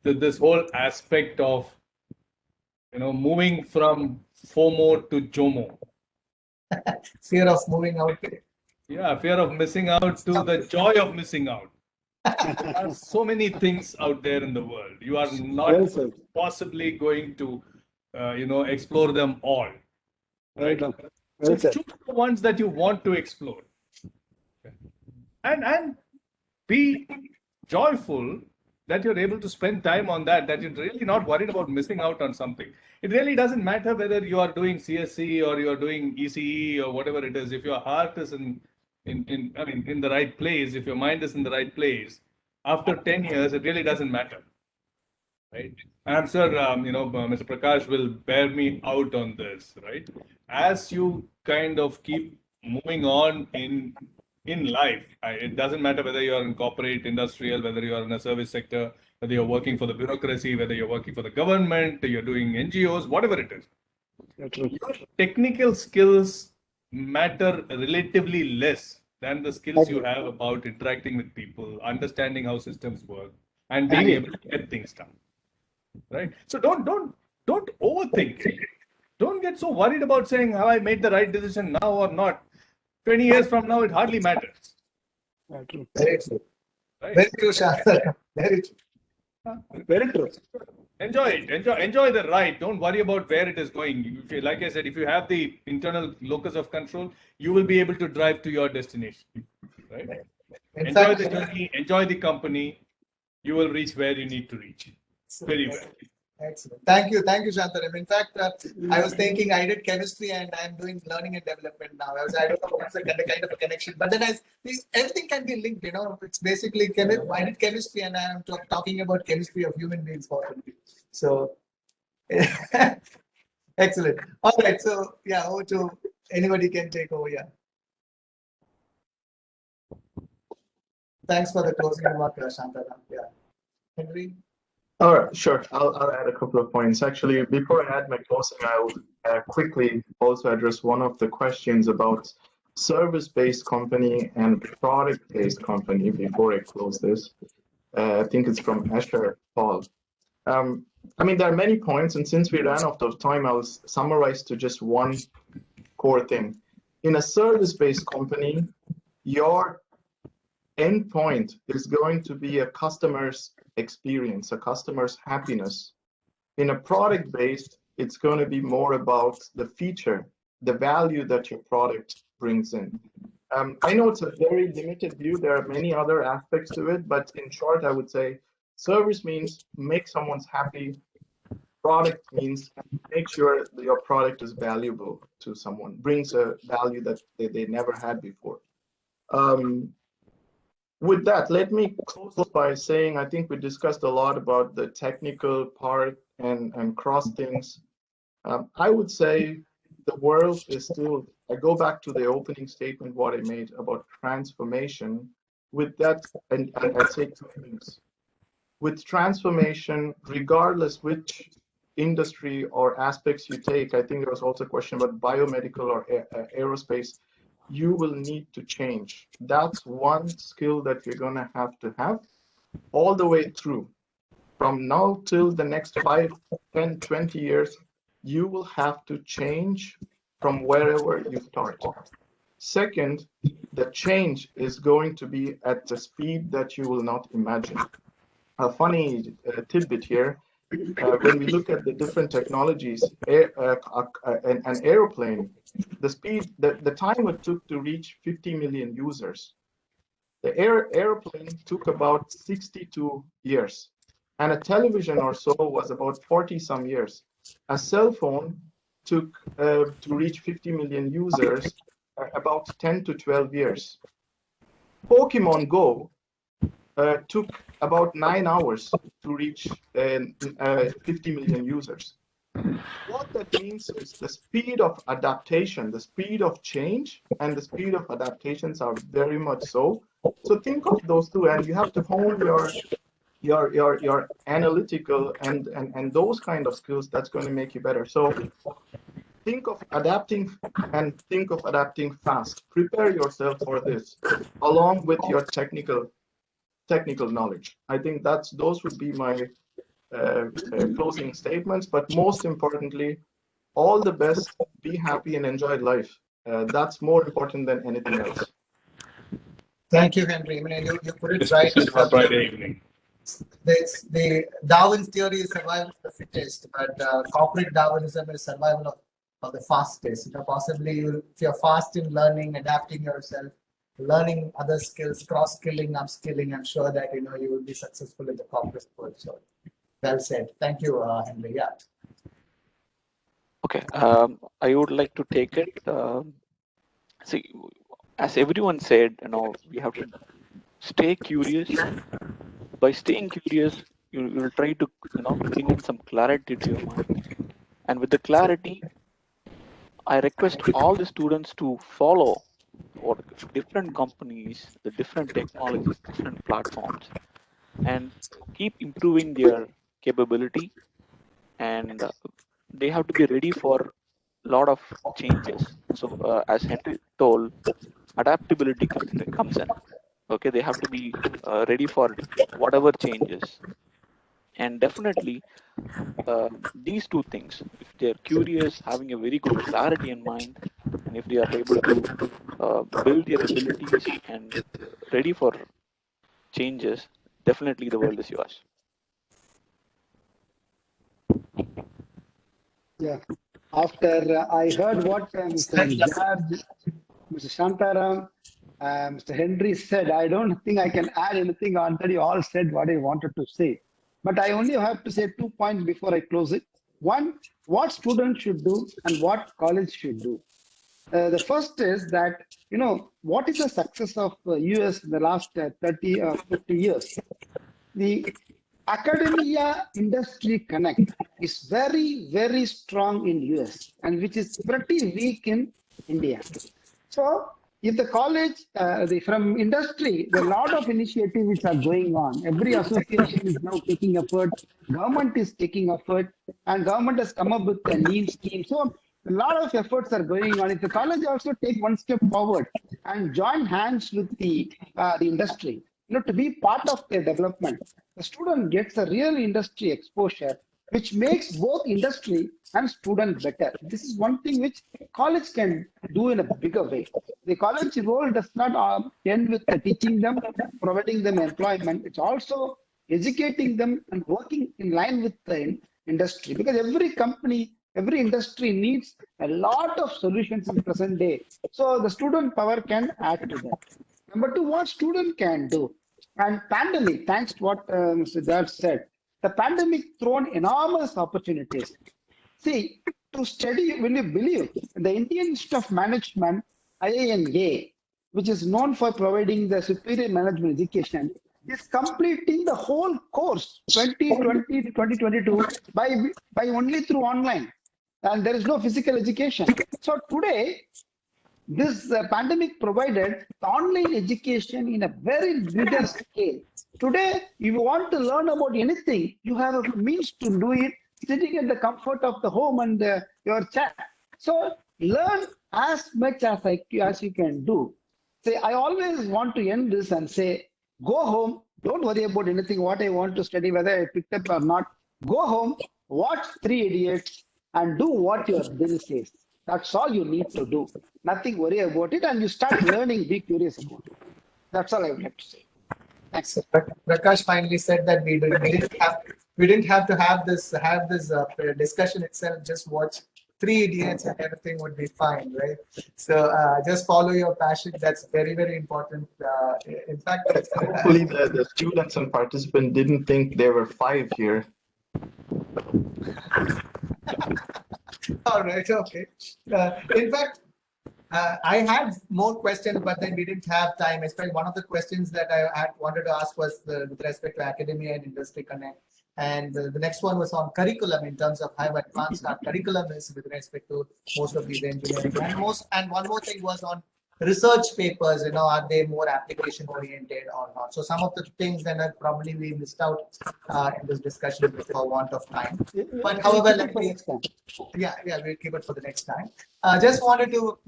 This whole aspect of, moving from FOMO to JOMO. Fear of moving out. Yeah, fear of missing out to the joy of missing out. There are so many things out there in the world. You are not possibly going to, explore them all. Right? So choose the ones that you want to explore. And be joyful that you're able to spend time on that you're really not worried about missing out on something. It really doesn't matter whether you are doing CSC or you're doing ECE or whatever it is. If your heart is in the right place, if your mind is in the right place, after 10 years, it really doesn't matter. Right? And I'm sure, Mr. Prakash will bear me out on this, right? As you kind of keep moving on in life, it doesn't matter whether you're in corporate, industrial, whether you're in a service sector, whether you're working for the bureaucracy, whether you're working for the government, you're doing NGOs, whatever it is. Your technical skills matter relatively less than the skills you have about interacting with people, understanding how systems work, and being able to get things done. Right? So don't overthink. Don't get so worried about saying, have I made the right decision now or not? 20 years from now, it hardly matters. Very true. Right? Right? Very true, Shah. Very true. Very true. Enjoy it. Enjoy the ride. Don't worry about where it is going. If you, like I said, if you have the internal locus of control, you will be able to drive to your destination. Right? In Enjoy fact, the journey. Enjoy the company. You will reach where you need to reach. Very well. excellent. Thank you, Shantaram. In fact, I was thinking I did chemistry and I'm doing learning and development now. I don't know what's the kind of a connection, but then everything can be linked. You know, it's basically I did chemistry and I'm talking about chemistry of human beings possibly. So, excellent. All right. So yeah, over to anybody can take over. Yeah. Thanks for the closing remark, Shantaram. Yeah. Henry. All right, sure. I'll add a couple of points. Actually, before I add my closing, I'll quickly also address one of the questions about service-based company and product-based company before I close this. I think it's from Asher Paul. I mean, there are many points, and since we ran out of time, I'll summarize to just one core thing. In a service-based company, your endpoint is going to be a customer's experience, a customer's happiness. In a product-based, it's going to be more about the feature, the value that your product brings in. I know it's a very limited view. There are many other aspects to it, but in short, I would say service means make someone's happy. Product means make sure that your product is valuable to someone, brings a value that they never had before. With that, let me close by saying I think we discussed a lot about the technical part and cross things. I would say the world is still, I go back to the opening statement, what I made about transformation. With that, and I'd say two things. With transformation, regardless which industry or aspects you take, I think there was also a question about biomedical or aerospace, you will need to change. That's one skill that you're going to have all the way through. From now till the next 5, 10, 20 years, you will have to change from wherever you start. Second, the change is going to be at the speed that you will not imagine. A funny tidbit here, when we look at the different technologies, an airplane, the speed, the time it took to reach 50 million users, the airplane took about 62 years, and a television or so was about 40 some years. A cell phone took to reach 50 million users about 10 to 12 years. Pokemon Go took about 9 hours to reach 50 million users. What that means is the speed of adaptation, the speed of change, and the speed of adaptations are very much so. So think of those two, and you have to hone your analytical and those kind of skills. That's going to make you better. So think of adapting and think of adapting fast. Prepare yourself for this, along with your technical knowledge. I think those would be my closing statements, but most importantly, all the best, be happy and enjoy life. That's more important than anything else. Thank you, Henry. I mean, you put it This right. is our Friday evening. The Darwin's theory is survival of the fittest, but corporate Darwinism is survival of the fastest. You know, possibly if you're fast in learning, adapting yourself, learning other skills, cross-skilling, upskilling, I'm sure that you will be successful in the corporate world. So, well said. Thank you, Henry. Yeah. Okay, I would like to take it. See, as everyone said, we have to stay curious. By staying curious, you will try to, bring in some clarity to your mind. And with the clarity, I request all the students to follow what different companies, the different technologies, different platforms, and keep improving their capability. And they have to be ready for a lot of changes. So as Henry told, adaptability comes in. Okay, they have to be ready for whatever changes. And definitely these two things, if they're curious, having a very good clarity in mind, and if they are able to build their abilities and ready for changes, definitely the world is yours. Yeah. After I heard what Mr. George, Mr. Shantaram, Mr. Henry said, I don't think I can add anything on that. You all said what I wanted to say. But I only have to say 2 points before I close it. One, what students should do and what college should do. The first is that, what is the success of US in the last 30 or 50 years? The academia industry connect is very, very strong in US and which is pretty weak in India. So if the college, from industry, there are a lot of initiatives which are going on. Every association is now taking effort. Government is taking effort, and government has come up with a NEEM scheme. So a lot of efforts are going on. If the college also take one step forward and join hands with the industry, to be part of their development, the student gets a real industry exposure, which makes both industry and student better. This is one thing which college can do in a bigger way. The college role does not end with teaching them, providing them employment. It's also educating them and working in line with the industry, because every company, every industry needs a lot of solutions in present day. So the student power can add to that. Number two, what student can do. And pandemic, thanks to what Mr. George said, the pandemic thrown enormous opportunities. See, to study, will you believe, the Indian Institute of Management, IIMA, which is known for providing the superior management education, is completing the whole course 2020 to 2022 by only through online. And there is no physical education. So today, this pandemic provided online education in a very bigger scale. Today, if you want to learn about anything, you have a means to do it sitting in the comfort of the home and your chair. So learn as much as you can do. Say, I always want to end this and say, go home, don't worry about anything, what I want to study, whether I picked up or not. Go home, watch Three Idiots, and do what your bill says. That's all you need to do. Nothing worry about it, and you start learning, be curious about it. That's all I would like to say. Thanks. Prakash finally said that we didn't have to have this discussion itself. Just watch Three Idiots and everything would be fine, right? So just follow your passion. That's very, very important. In fact, Hopefully the students and participants didn't think there were 5 here. all right, okay. In fact, I had more questions, but then we didn't have time. Especially one of the questions that I had wanted to ask was with respect to academia and industry connect. And the next one was on curriculum in terms of how advanced our curriculum is with respect to most of these engineering. And one more thing was on research papers, are they more application oriented or not? So some of the things that probably we missed out in this discussion for want of time. But however, we'll keep it for the next time. Just wanted to,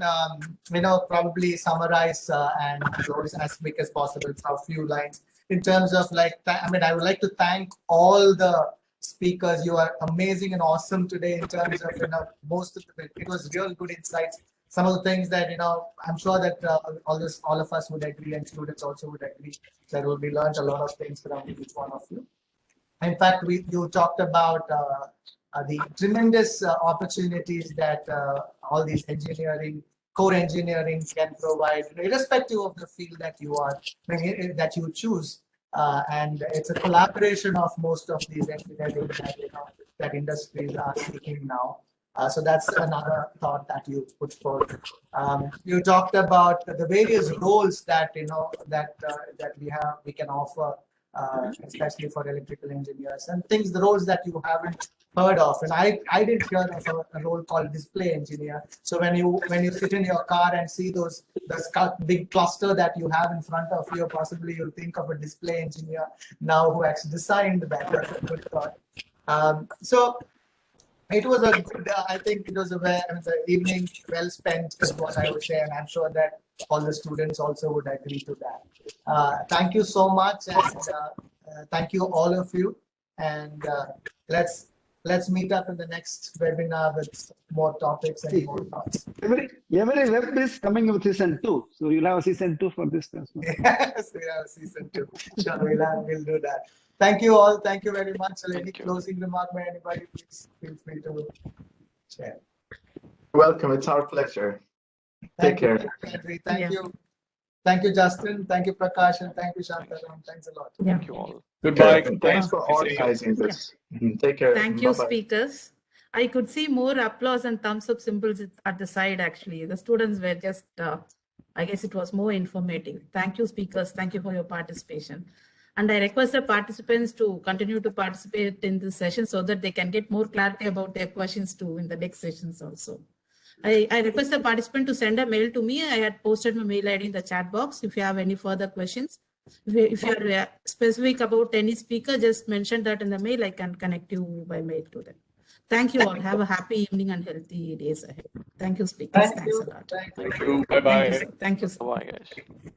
probably summarize and close as quick as possible for a few lines in terms of I would like to thank all the speakers. You are amazing and awesome today in terms of, most of it was real good insights. Some of the things that, I'm sure that all of us would agree, and students also would agree that we learned a lot of things from each one of you. In fact, you talked about the tremendous opportunities that all these core engineering can provide, irrespective of the field that that you choose. And it's a collaboration of most of these engineering that industries are seeking now. So that's another thought that you put forward. You talked about the various roles that we can offer, especially for electrical engineers, and the roles that you haven't heard of. And I did hear of a role called display engineer. So when you sit in your car and see the big cluster that you have in front of you, possibly you'll think of a display engineer now who actually designed that. That's a good thought. So it was a good, I think it was the evening well spent is what I would say, and I'm sure that all the students also would agree to that. Thank you so much, and thank you all of you, and let's meet up in the next webinar with more topics and more thoughts. Every web is coming with season 2, so you'll have a season 2 for this as well. Yes, we have season 2. Sure, we'll do that. Thank you all. Thank you very much. Any Thank you. closing remark by anybody? Please feel free to share. Welcome. It's our pleasure. Take care. Thank Yeah. you. Thank you, Justin. Thank you, Prakash. And thank you, Shantaram. Thanks a lot. Yeah. Thank you all. Goodbye. And thanks for Nice to see you. organizing this. Take care. Thank you, Bye-bye. speakers. I could see more applause and thumbs up symbols at the side, actually. The students were just, I guess it was more informative. Thank you, speakers. Thank you for your participation. And I request the participants to continue to participate in this session so that they can get more clarity about their questions too in the next sessions also. I request the participant to send a mail to me. I had posted my mail ID in the chat box. If you have any further questions, if you are specific about any speaker, just mention that in the mail. I can connect you by mail to them. Thank you all. Have a happy evening and healthy days ahead. Thank you, speakers. Thank Thanks you. a lot. Thank you. Thank you. Bye-bye. Thank you, sir. Bye, guys.